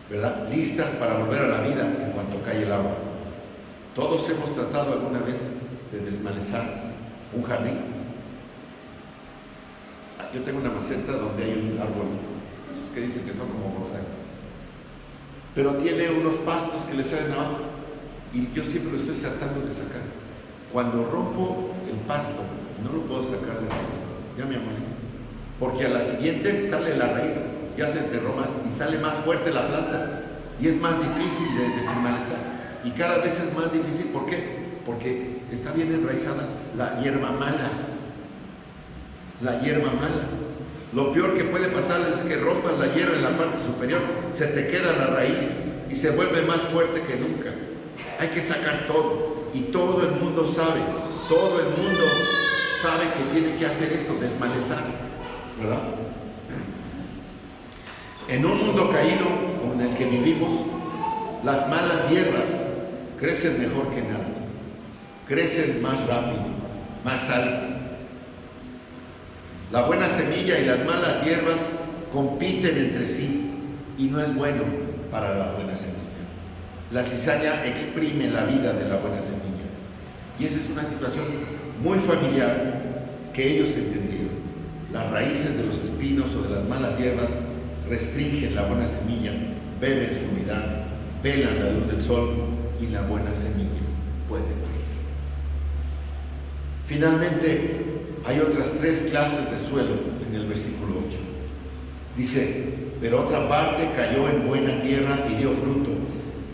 ¿verdad? Listas para volver a la vida en cuanto cae el agua. Todos hemos tratado alguna vez de desmalezar un jardín. Yo tengo una maceta donde hay un árbol, esos que dicen que son como bonsái, pero tiene unos pastos que le salen abajo, y yo siempre lo estoy tratando de sacar. Cuando rompo el pasto, no lo puedo sacar de raíz, ya me amolé, porque a la siguiente sale la raíz, ya se enterró más y sale más fuerte la planta, y es más difícil de desmalezar, y cada vez es más difícil. ¿Por qué? Porque está bien enraizada la hierba mala. La hierba mala. Lo peor que puede pasar es que rompas la hierba en la parte superior, se te queda la raíz y se vuelve más fuerte que nunca. Hay que sacar todo, y todo el mundo sabe que tiene que hacer eso, desmalezar, ¿verdad? En un mundo caído como en el que vivimos, las malas hierbas crecen mejor que nada, crecen más rápido, más alto. La buena semilla y las malas hierbas compiten entre sí y no es bueno para la buena semilla. La cizaña exprime la vida de la buena semilla. Y esa es una situación muy familiar que ellos entendieron. Las raíces de los espinos o de las malas hierbas restringen la buena semilla, beben su humedad, velan la luz del sol y la buena semilla puede morir. Finalmente, hay otras 3 clases de suelo en el versículo 8. Dice, pero otra parte cayó en buena tierra y dio fruto,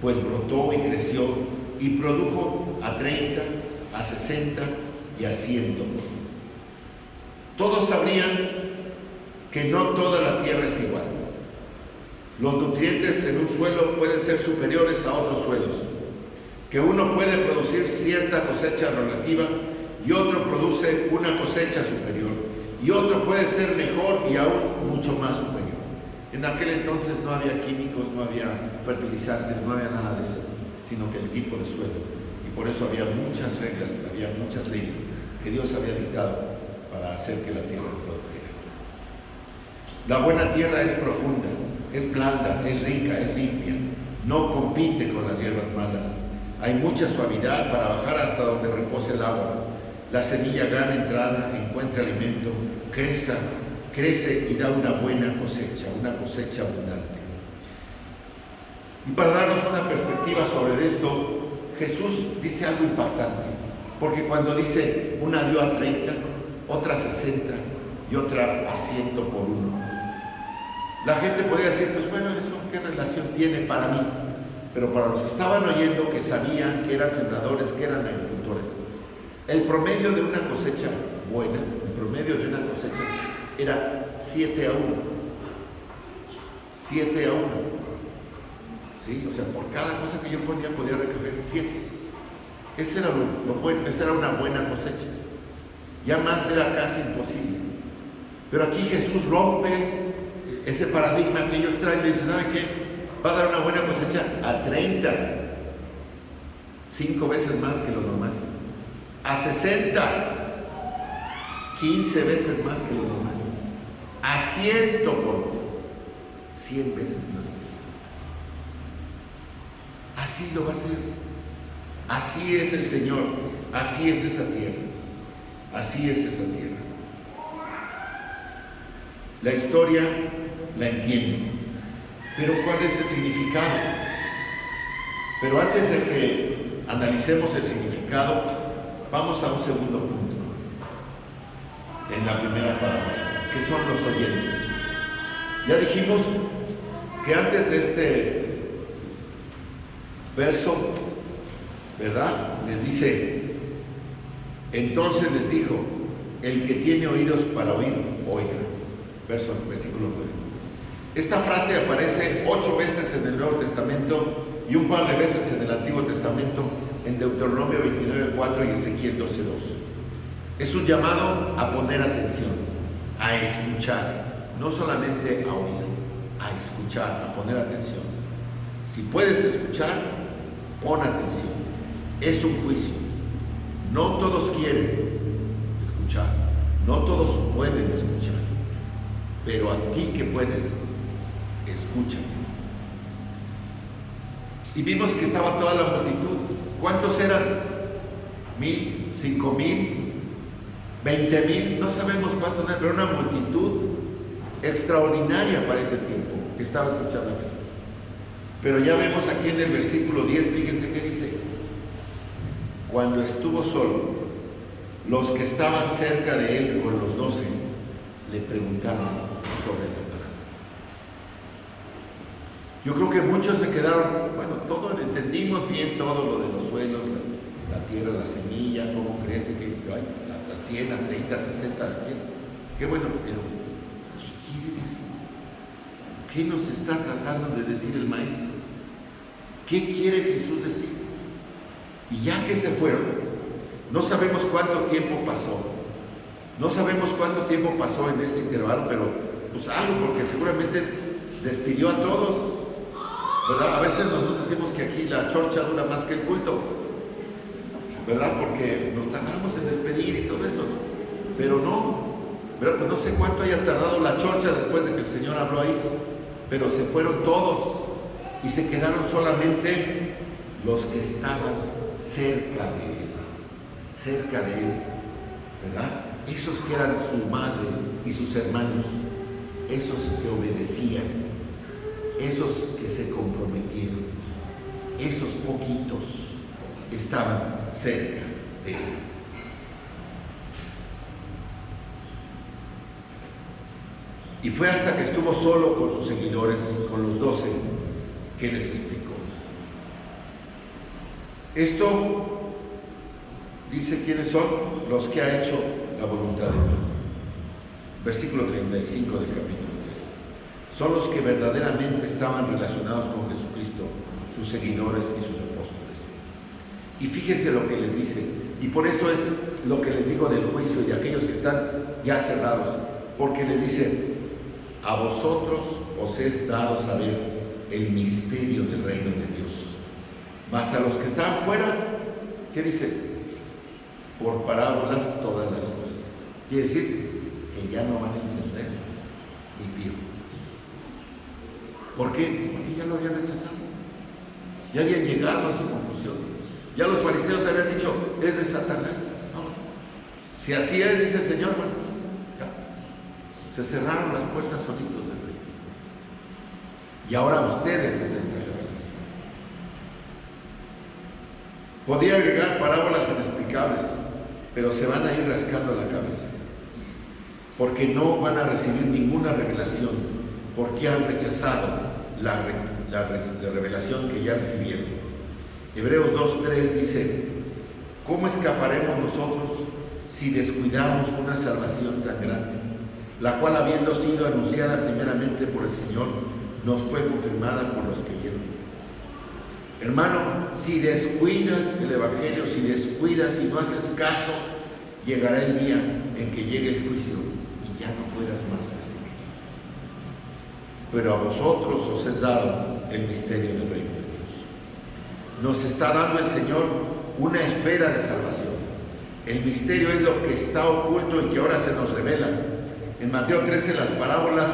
pues brotó y creció y produjo a 30, a 60 y a 100. Todos sabrían que no toda la tierra es igual. Los nutrientes en un suelo pueden ser superiores a otros suelos, que uno puede producir cierta cosecha relativa y otro produce una cosecha superior, y otro puede ser mejor y aún mucho más superior. En aquel entonces no había químicos, no había fertilizantes, no había nada de eso, sino que el tipo de suelo. Y por eso había muchas reglas, había muchas leyes que Dios había dictado para hacer que la tierra produjera. La buena tierra es profunda, es blanda, es rica, es limpia, no compite con las hierbas malas. Hay mucha suavidad para bajar hasta donde repose el agua. La semilla gana entrada, encuentra alimento, crece y da una buena cosecha, una cosecha abundante. Y para darnos una perspectiva sobre esto, Jesús dice algo impactante, porque cuando dice una dio a 30, otra a 60 y otra a 100 por uno, la gente podría decir, pues bueno, ¿eso qué relación tiene para mí? Pero para los que estaban oyendo, que sabían que eran sembradores, que eran agricultores, el promedio de una cosecha buena, el promedio de una cosecha era 7 a 1. 7 a 1. ¿Sí? O sea, por cada cosa que yo ponía podía recoger 7. Ese era lo bueno, esa era una buena cosecha. Ya más era casi imposible. Pero aquí Jesús rompe ese paradigma que ellos traen y dice, ¿sabe qué? Va a dar una buena cosecha a 30. 5 veces más que lo normal. A 60. 15 veces más que lo normal. A 100 por 100 veces más. Así lo va a hacer. Así es el Señor. Así es esa tierra. Así es esa tierra. La historia la entiendo. Pero ¿cuál es el significado? Pero antes de que analicemos el significado, vamos a un segundo punto. En la primera parábola, que son los oyentes. Ya dijimos que antes de este verso, ¿verdad? Les dice, entonces les dijo, el que tiene oídos para oír, oiga. Versículo 9. Esta frase aparece 8 veces en el Nuevo Testamento y un par de veces en el Antiguo Testamento, en Deuteronomio 29:4 y Ezequiel 12:2. Es un llamado a poner atención, a escuchar, no solamente a oír, a escuchar, a poner atención. Si puedes escuchar, pon atención. Es un juicio. No todos quieren escuchar, no todos pueden escuchar, pero a ti que puedes, escucha. Y vimos que estaba toda la multitud. ¿Cuántos eran? 1,000, 5,000, 20,000, no sabemos cuántos eran, pero una multitud extraordinaria para ese tiempo que estaba escuchando a Jesús. Pero ya vemos aquí en el versículo 10, fíjense que dice, cuando estuvo solo, los que estaban cerca de él con los 12 le preguntaron sobre la parábola. Yo creo que muchos se quedaron, bueno, todo entendimos bien todo lo de los suelos, la tierra, la semilla, cómo crece, que hay a 100, a 30, a 60, a 100. Qué bueno, pero ¿qué quiere decir? ¿Qué nos está tratando de decir el maestro? ¿Qué quiere Jesús decir? Y ya que se fueron, no sabemos cuánto tiempo pasó. No sabemos cuánto tiempo pasó en este intervalo, pero pues algo, porque seguramente despidió a todos, ¿verdad? A veces nosotros decimos que aquí la chorcha dura más que el culto. ¿verdad? Porque nos tardamos en despedir y todo eso, pero no, ¿verdad? Pues no sé cuánto haya tardado la chorcha después de que el Señor habló ahí, pero se fueron todos y se quedaron solamente los que estaban cerca de Él, ¿verdad? Esos que eran su madre y sus hermanos, esos que obedecían, esos que se comprometieron, esos poquitos estaban cerca de Él. Y fue hasta que estuvo solo con sus seguidores, con los 12, que les explicó. Esto dice quiénes son los que ha hecho la voluntad de Dios. Versículo 35 del capítulo 3. Son los que verdaderamente estaban relacionados con Jesucristo, sus seguidores y sus apóstoles. Y fíjense lo que les dice, y por eso es lo que les digo del juicio y de aquellos que están ya cerrados, porque les dice: a vosotros os es dado saber el misterio del reino de Dios, mas a los que están fuera, ¿qué dice? Por parábolas todas las cosas. Quiere decir que ya no van a entender ni pío. ¿Por qué? Porque ya lo habían rechazado, ya habían llegado a su conclusión. Ya los fariseos habían dicho: es de Satanás. No, si así es, dice el Señor, bueno, ya se cerraron las puertas solitos del reino. Y ahora ustedes es esta revelación. Podría agregar parábolas inexplicables, pero se van a ir rascando la cabeza, porque no van a recibir ninguna revelación, porque han rechazado la revelación que ya recibieron. Hebreos 2:3 dice: ¿cómo escaparemos nosotros si descuidamos una salvación tan grande, la cual, habiendo sido anunciada primeramente por el Señor, nos fue confirmada por los que oyeron? Hermano, si descuidas el Evangelio, si descuidas y no haces caso, llegará el día en que llegue el juicio y ya no puedas más recibir. Pero a vosotros os es dado el misterio del reino de Dios. Nos está dando el Señor una esfera de salvación. El misterio es lo que está oculto y que ahora se nos revela. En Mateo 13, las parábolas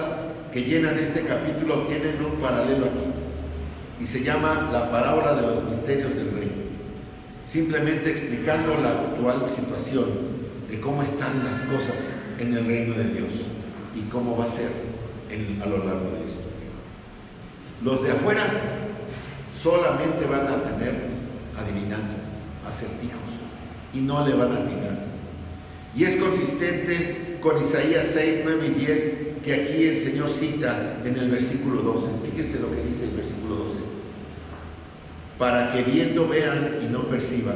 que llenan este capítulo tienen un paralelo aquí, y se llama la parábola de los misterios del reino, simplemente explicando la actual situación de cómo están las cosas en el reino de Dios y cómo va a ser a lo largo de la historia. Los de afuera solamente van a tener adivinanzas, acertijos, y no le van a atinar. Y es consistente con Isaías 6, 9 y 10, que aquí el Señor cita en el versículo 12. Fíjense lo que dice el versículo 12: para que viendo vean y no perciban,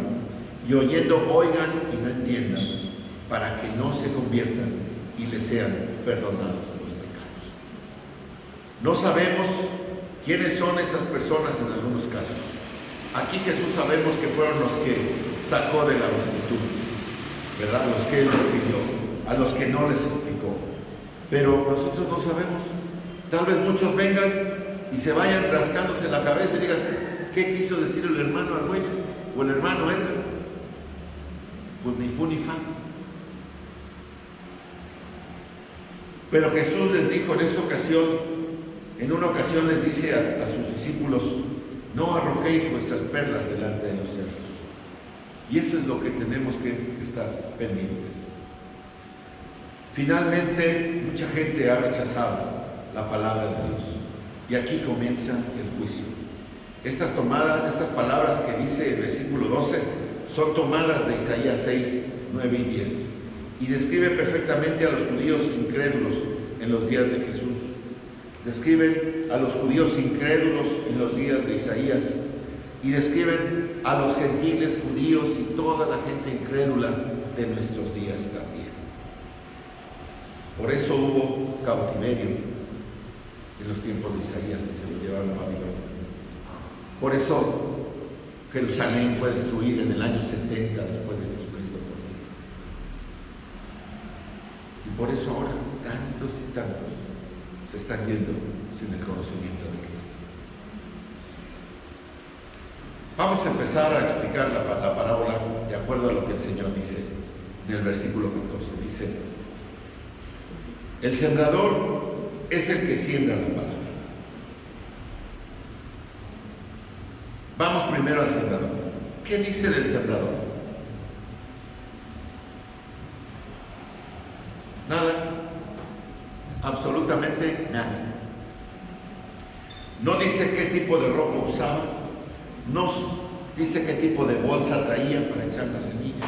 y oyendo oigan y no entiendan, para que no se conviertan y les sean perdonados los pecados. No sabemos quiénes son esas personas en algunos casos. Aquí Jesús sabemos que fueron los que sacó de la multitud, ¿verdad? Los que Él les pidió, a los que no les explicó. Pero nosotros no sabemos. Tal vez muchos vengan y se vayan rascándose la cabeza y digan: ¿qué quiso decir el hermano Argüello o el hermano Edgar? Pues ni fu ni fa. Pero Jesús les dijo en una ocasión les dice a sus discípulos: no arrojéis vuestras perlas delante de los cerdos. Y eso es lo que tenemos que estar pendientes. Finalmente, mucha gente ha rechazado la palabra de Dios, y aquí comienza el juicio. Estas palabras que dice el versículo 12 son tomadas de Isaías 6, 9 y 10, y describen perfectamente a los judíos incrédulos en los días de Jesús. Describen a los judíos incrédulos en los días de Isaías, y describen a los gentiles judíos y toda la gente incrédula de nuestros días también. Por eso hubo cautiverio en los tiempos de Isaías y se los llevaron a Babilonia. Por eso Jerusalén fue destruida en el año 70 después de Jesucristo. Y por eso ahora tantos y tantos se están yendo sin el conocimiento de Cristo. Vamos a empezar a explicar la parábola de acuerdo a lo que el Señor dice en el versículo 14. Dice, el sembrador es el que siembra la palabra. Vamos primero al sembrador. ¿Qué dice del sembrador? Nada, absolutamente nada. No dice qué tipo de ropa usaba, no dice qué tipo de bolsa traía para echar la semilla.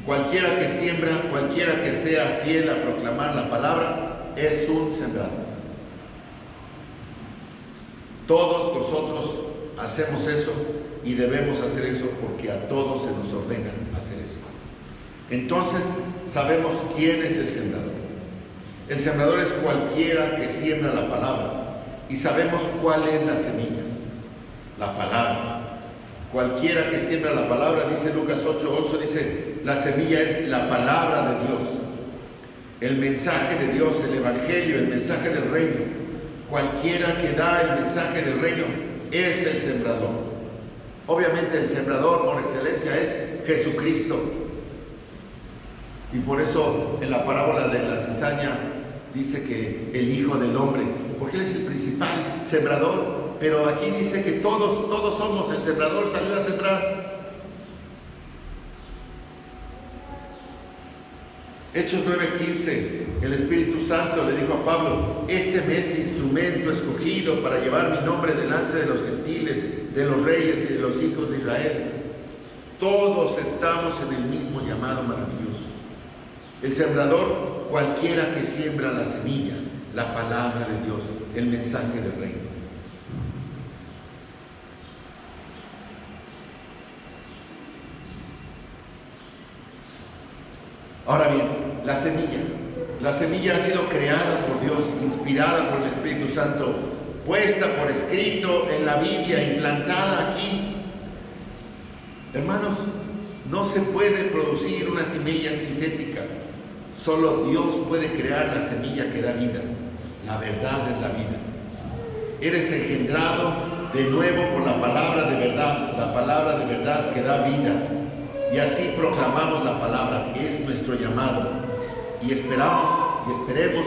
Cualquiera que siembra, cualquiera que sea fiel a proclamar la palabra, es un sembrador. Todos nosotros hacemos eso y debemos hacer eso porque a todos se nos ordena hacer eso. Entonces, sabemos quién es el sembrador. El sembrador es cualquiera que siembra la palabra y sabemos cuál es la semilla, la palabra. Cualquiera que siembra la palabra, dice Lucas 8:11, dice, la semilla es la palabra de Dios, el mensaje de Dios, el evangelio, el mensaje del reino. Cualquiera que da el mensaje del reino es el sembrador. Obviamente el sembrador por excelencia es Jesucristo. Y por eso en la parábola de la cizaña dice que el Hijo del Hombre, porque Él es el principal sembrador, pero aquí dice que todos somos, el sembrador salió a sembrar. Hechos 9:15, el Espíritu Santo le dijo a Pablo, este me es instrumento escogido para llevar mi nombre delante de los gentiles, de los reyes y de los hijos de Israel. Todos estamos en el mismo llamado maravilloso. El sembrador, cualquiera que siembra la semilla, la palabra de Dios, el mensaje del reino. Ahora bien, la semilla ha sido creada por Dios, inspirada por el Espíritu Santo, puesta por escrito en la Biblia, implantada aquí. Hermanos, no se puede producir una semilla sintética. Solo Dios puede crear la semilla que da vida. La verdad es la vida. Eres engendrado de nuevo por la palabra de verdad, la palabra de verdad que da vida. Y así proclamamos la palabra, que es nuestro llamado. Y esperamos y esperemos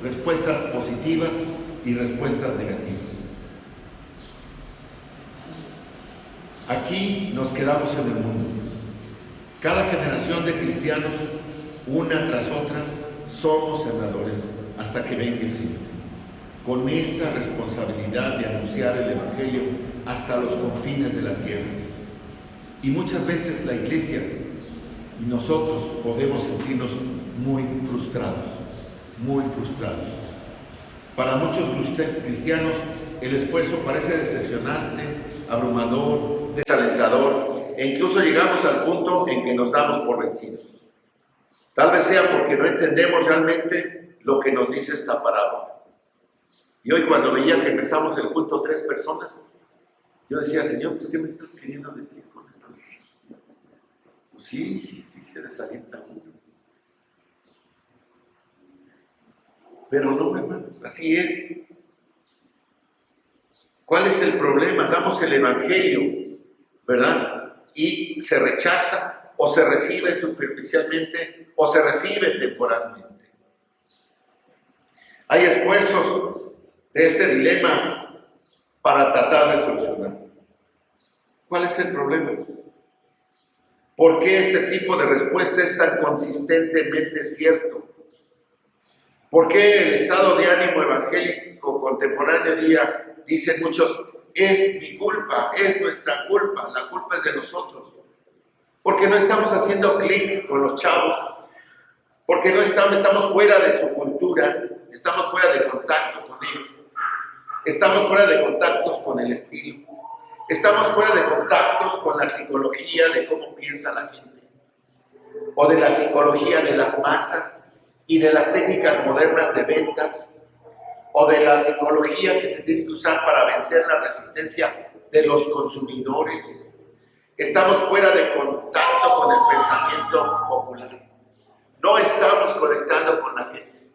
respuestas positivas y respuestas negativas. Aquí nos quedamos en el mundo. Cada generación de cristianos, una tras otra, somos sembradores hasta que venga el Señor, con esta responsabilidad de anunciar el Evangelio hasta los confines de la tierra. Y muchas veces la iglesia y nosotros podemos sentirnos muy frustrados, muy frustrados. Para muchos cristianos el esfuerzo parece decepcionante, abrumador, desalentador, e incluso llegamos al punto en que nos damos por vencidos. Tal vez sea porque no entendemos realmente lo que nos dice esta parábola. Y hoy cuando veía que empezamos el culto 3 personas, yo decía, Señor, pues ¿qué me estás queriendo decir con esto? Pues sí se desalienta uno. Pero no, hermanos, así es. ¿Cuál es el problema? Damos el Evangelio, ¿verdad? Y se rechaza, o se recibe superficialmente, o se recibe temporalmente. Hay esfuerzos de este dilema para tratar de solucionar. ¿Cuál es el problema? ¿Por qué este tipo de respuesta es tan consistentemente cierto? ¿Por qué el estado de ánimo evangélico contemporáneo día, dicen muchos, es mi culpa, es nuestra culpa, la culpa es de nosotros? Porque no estamos haciendo clic con los chavos, porque no estamos fuera de su cultura, estamos fuera de contacto con ellos, estamos fuera de contactos con el estilo, estamos fuera de contactos con la psicología de cómo piensa la gente, o de la psicología de las masas y de las técnicas modernas de ventas, o de la psicología que se tiene que usar para vencer la resistencia de los consumidores. Estamos fuera de contacto con el pensamiento popular. No estamos conectando con la gente.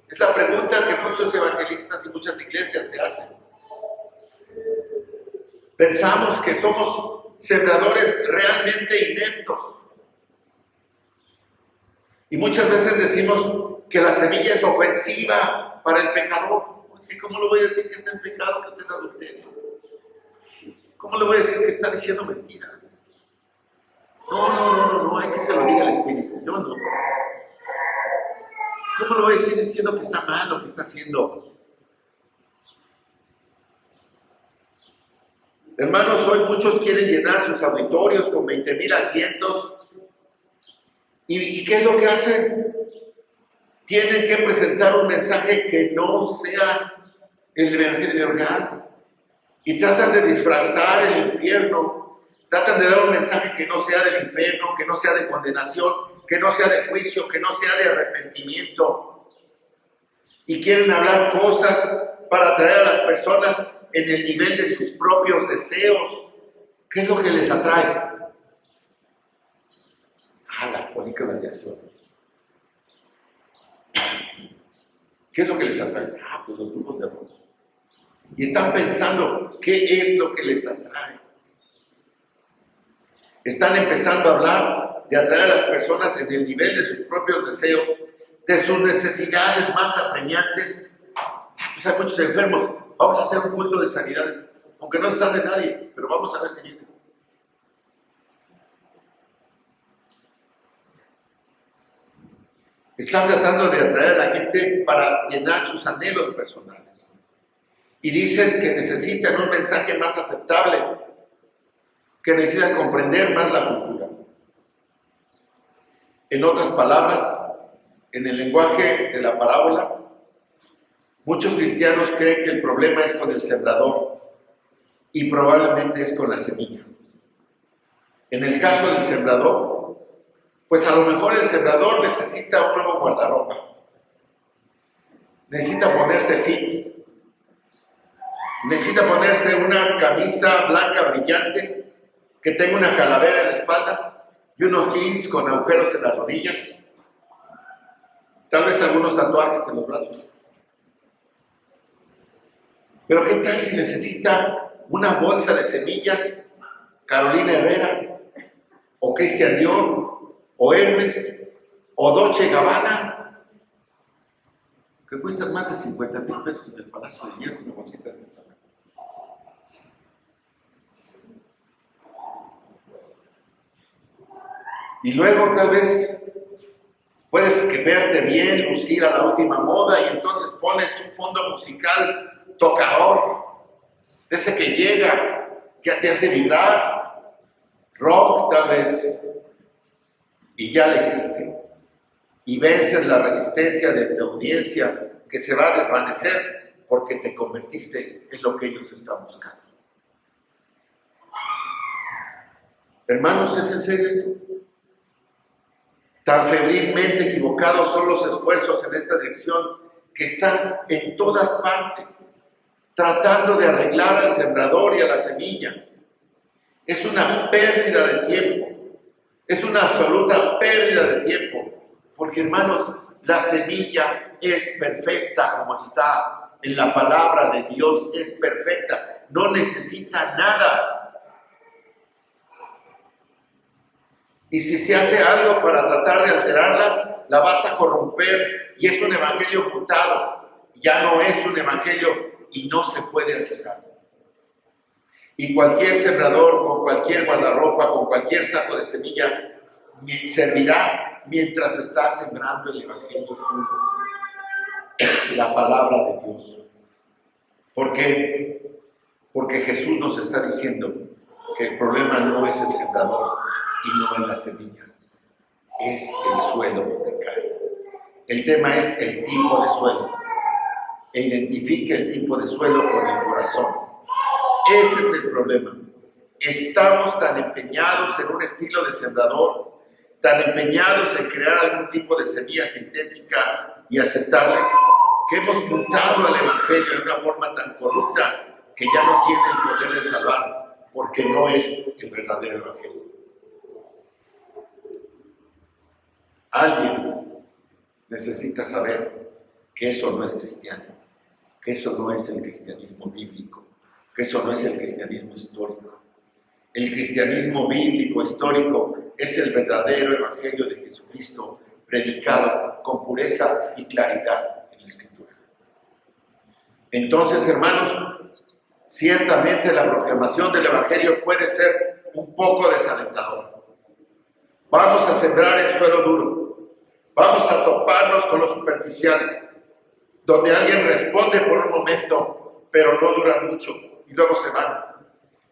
Es la pregunta que muchos evangelistas y muchas iglesias se hacen. Pensamos que somos sembradores realmente ineptos. Y muchas veces decimos que la semilla es ofensiva para el pecador. Es que ¿cómo le voy a decir que está en pecado, que está en adulterio? ¿Cómo le voy a decir que está diciendo mentiras? No, hay que se lo diga el Espíritu. No. ¿Cómo le voy a decir diciendo que está mal lo que está haciendo? Hermanos, hoy muchos quieren llenar sus auditorios con 20,000 asientos. ¿Y qué es lo que hacen? Tienen que presentar un mensaje que no sea el evangelio real. Y tratan de disfrazar el infierno. Tratan de dar un mensaje que no sea del infierno, que no sea de condenación, que no sea de juicio, que no sea de arrepentimiento. Y quieren hablar cosas para atraer a las personas en el nivel de sus propios deseos. ¿Qué es lo que les atrae? Las películas de acción. ¿Qué es lo que les atrae? Pues los grupos de rock. Y están pensando, ¿qué es lo que les atrae? Están empezando a hablar de atraer a las personas en el nivel de sus propios deseos, de sus necesidades más apremiantes. Pues hay muchos enfermos. Vamos a hacer un culto de sanidades, aunque no se sabe de nadie, pero vamos a ver si viene. Están tratando de atraer a la gente para llenar sus anhelos personales. Y dicen que necesitan un mensaje más aceptable, que necesitan comprender más la cultura. En otras palabras, en el lenguaje de la parábola, muchos cristianos creen que el problema es con el sembrador y probablemente es con la semilla. En el caso del sembrador, pues a lo mejor el sembrador necesita un nuevo guardarropa. Necesita ponerse fit. Necesita ponerse una camisa blanca brillante que tenga una calavera en la espalda y unos jeans con agujeros en las rodillas. Tal vez algunos tatuajes en los brazos. Pero ¿qué tal si necesita una bolsa de semillas Carolina Herrera o Christian Dior o Hermes o Dolce & Gabbana, que cuestan más de 50,000 pesos en el Palacio de Hierro, una bolsita de tamaño? Y luego tal vez puedes verte bien, lucir a la última moda y entonces pones un fondo musical tocador, de ese que llega, que te hace vibrar, rock tal vez, y ya le hiciste. Y vences la resistencia de tu audiencia que se va a desvanecer porque te convertiste en lo que ellos están buscando. Hermanos, ¿es en serio esto? Tan febrilmente equivocados son los esfuerzos en esta dirección que están en todas partes, tratando de arreglar al sembrador y a la semilla. Es una pérdida de tiempo. Es una absoluta pérdida de tiempo, porque hermanos, la semilla es perfecta como está. En la palabra de Dios es perfecta, no necesita nada. Y si se hace algo para tratar de alterarla, la vas a corromper y es un evangelio mutado. Ya no es un evangelio y no se puede alterar. Y cualquier sembrador, con cualquier guardarropa, con cualquier saco de semilla, servirá mientras está sembrando el evangelio puro, la palabra de Dios. ¿Por qué? Porque Jesús nos está diciendo que el problema no es el sembrador y no es la semilla, es el suelo donde cae. El tema es el tipo de suelo. E identifique el tipo de suelo con el corazón. Ese es el problema. Estamos tan empeñados en un estilo de sembrador, tan empeñados en crear algún tipo de semilla sintética y aceptarla, que hemos mutado al evangelio de una forma tan corrupta que ya no tiene el poder de salvar, porque no es el verdadero evangelio. Alguien necesita saber que eso no es cristiano, que eso no es el cristianismo bíblico, que eso no es el cristianismo histórico. El cristianismo bíblico histórico es el verdadero evangelio de Jesucristo, predicado con pureza y claridad en la Escritura. Entonces, hermanos, ciertamente la proclamación del evangelio puede ser un poco desalentadora. Vamos a sembrar en suelo duro, vamos a toparnos con lo superficial, donde alguien responde por un momento, pero no dura mucho y luego se van.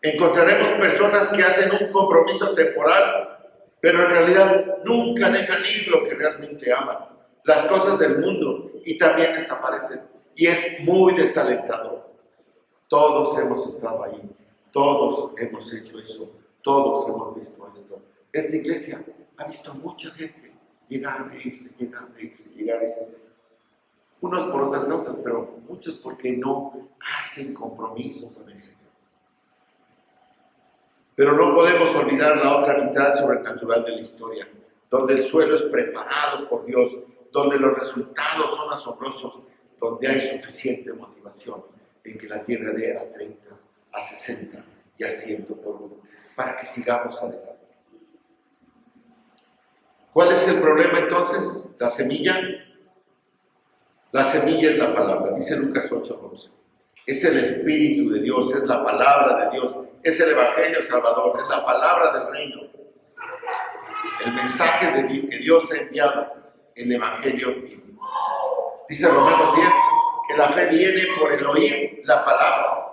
Encontraremos personas que hacen un compromiso temporal, pero en realidad nunca dejan ir lo que realmente aman, las cosas del mundo, y también desaparecen. Y es muy desalentador. Todos hemos estado ahí, todos hemos hecho eso, todos hemos visto esto. Esta iglesia ha visto mucha gente llegar e irse, llegar e irse, llegar e irse. Unos por otras causas, pero muchos porque no hacen compromiso con el Señor. Pero no podemos olvidar la otra mitad sobrenatural de la historia, donde el suelo es preparado por Dios, donde los resultados son asombrosos, donde hay suficiente motivación en que la tierra dé a 30, a 60 y a 100 por uno, para que sigamos adelante. ¿Cuál es el problema entonces? ¿La semilla? La semilla es la palabra, dice Lucas 8:11. Es el Espíritu de Dios, es la palabra de Dios, es el Evangelio Salvador, es la palabra del reino. El mensaje que Dios ha enviado, el Evangelio. Dice Romanos 10 que la fe viene por el oír la palabra.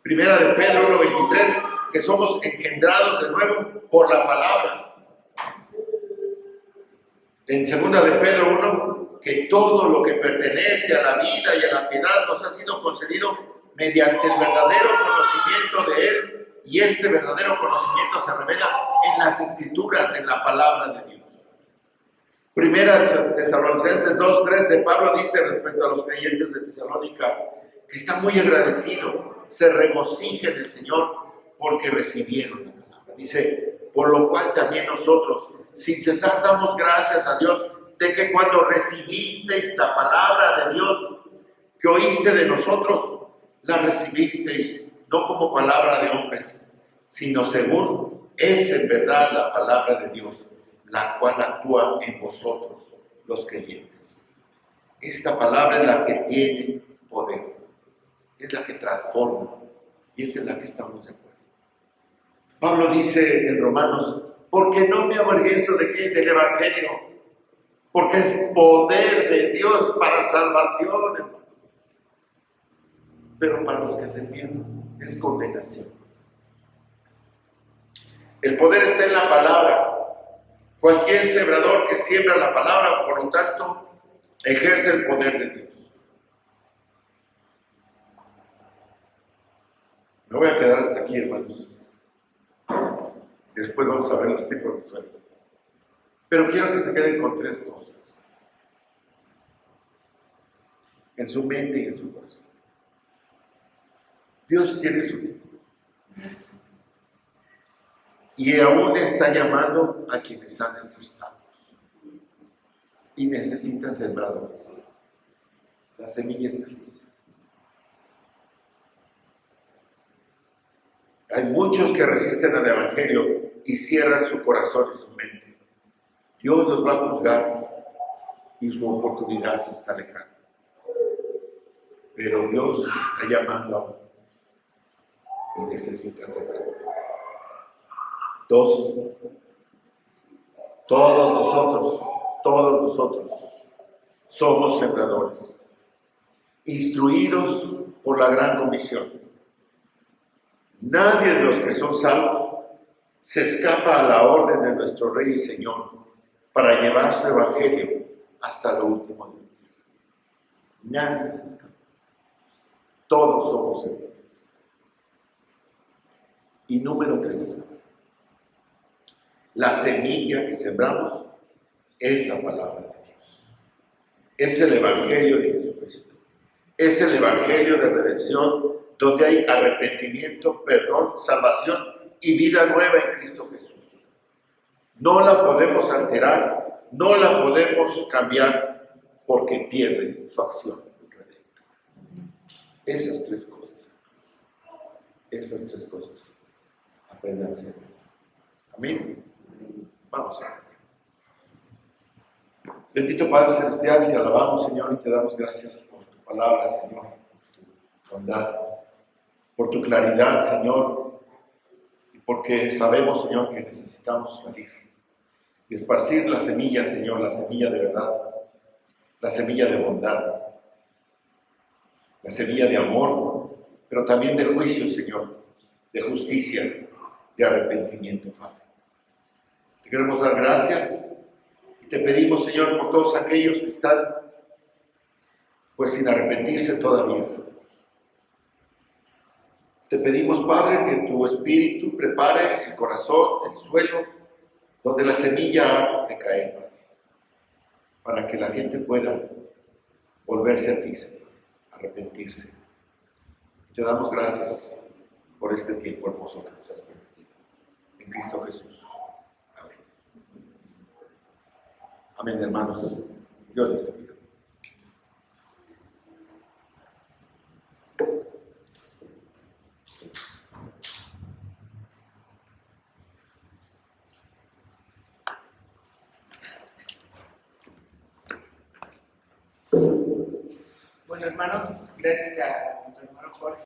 Primera de Pedro 1:23, que somos engendrados de nuevo por la palabra. En segunda de Pedro 1, que todo lo que pertenece a la vida y a la piedad nos ha sido concedido mediante el verdadero conocimiento de Él, y este verdadero conocimiento se revela en las Escrituras, en la palabra de Dios. Primera de Tesalonicenses 2:13, Pablo dice respecto a los creyentes de Tesalónica que está muy agradecido, se regocija en el Señor porque recibieron la palabra. Dice, por lo cual también nosotros, sin cesar, damos gracias a Dios de que cuando recibisteis la palabra de Dios que oíste de nosotros, la recibisteis no como palabra de hombres, sino según es en verdad la palabra de Dios, la cual actúa en vosotros, los creyentes. Esta palabra es la que tiene poder, es la que transforma, y esa es la que estamos de acuerdo. Pablo dice en Romanos, porque no me avergüenzo de qué, del Evangelio, porque es poder de Dios para salvación, hermano. Pero para los que se pierden es condenación. El poder está en la palabra. Cualquier sembrador que siembra la palabra, por lo tanto, ejerce el poder de Dios. Me voy a quedar hasta aquí, hermanos. Después vamos a ver los tipos de suelo. Pero quiero que se queden con tres cosas. En su mente y en su corazón. Dios tiene su tiempo. Y aún está llamando a quienes han de ser salvos. Y necesitan sembradores. La semilla está lista. Hay muchos que resisten al Evangelio y cierran su corazón y su mente. Dios los va a juzgar y su oportunidad se está alejando. Pero Dios está llamando aún y necesita sembradores. Dos, todos nosotros somos sembradores, instruidos por la gran comisión. Nadie de los que son salvos se escapa a la orden de nuestro Rey y Señor para llevar su evangelio hasta lo último de la tierra. Nadie se escapa. Todos somos sembradores. Y número 3. La semilla que sembramos es la palabra de Dios. Es el Evangelio de Jesucristo. Es el Evangelio de redención donde hay arrepentimiento, perdón, salvación y vida nueva en Cristo Jesús. No la podemos alterar, no la podemos cambiar porque pierde su acción redentora. Esas tres cosas. esas tres cosas aprendan siempre. Amén. Vamos a ver. Bendito Padre Celestial, te alabamos, Señor, y te damos gracias por tu palabra, Señor, por tu bondad, por tu claridad, Señor, y porque sabemos, Señor, que necesitamos salir y esparcir la semilla, Señor, la semilla de verdad, la semilla de bondad, la semilla de amor, pero también de juicio, Señor, de justicia, de arrepentimiento, Padre. Te queremos dar gracias y te pedimos, Señor, por todos aquellos que están, pues, sin arrepentirse todavía, Señor. Te pedimos, Padre, que tu Espíritu prepare el corazón, el suelo, donde la semilla ha de caer, Padre, para que la gente pueda volverse a ti, Señor, arrepentirse. Te damos gracias por este tiempo hermoso que nos has permitido. En Cristo Jesús. Amén. Amén, hermanos. Dios les bendiga. Bueno, hermanos, gracias a nuestro hermano Jorge.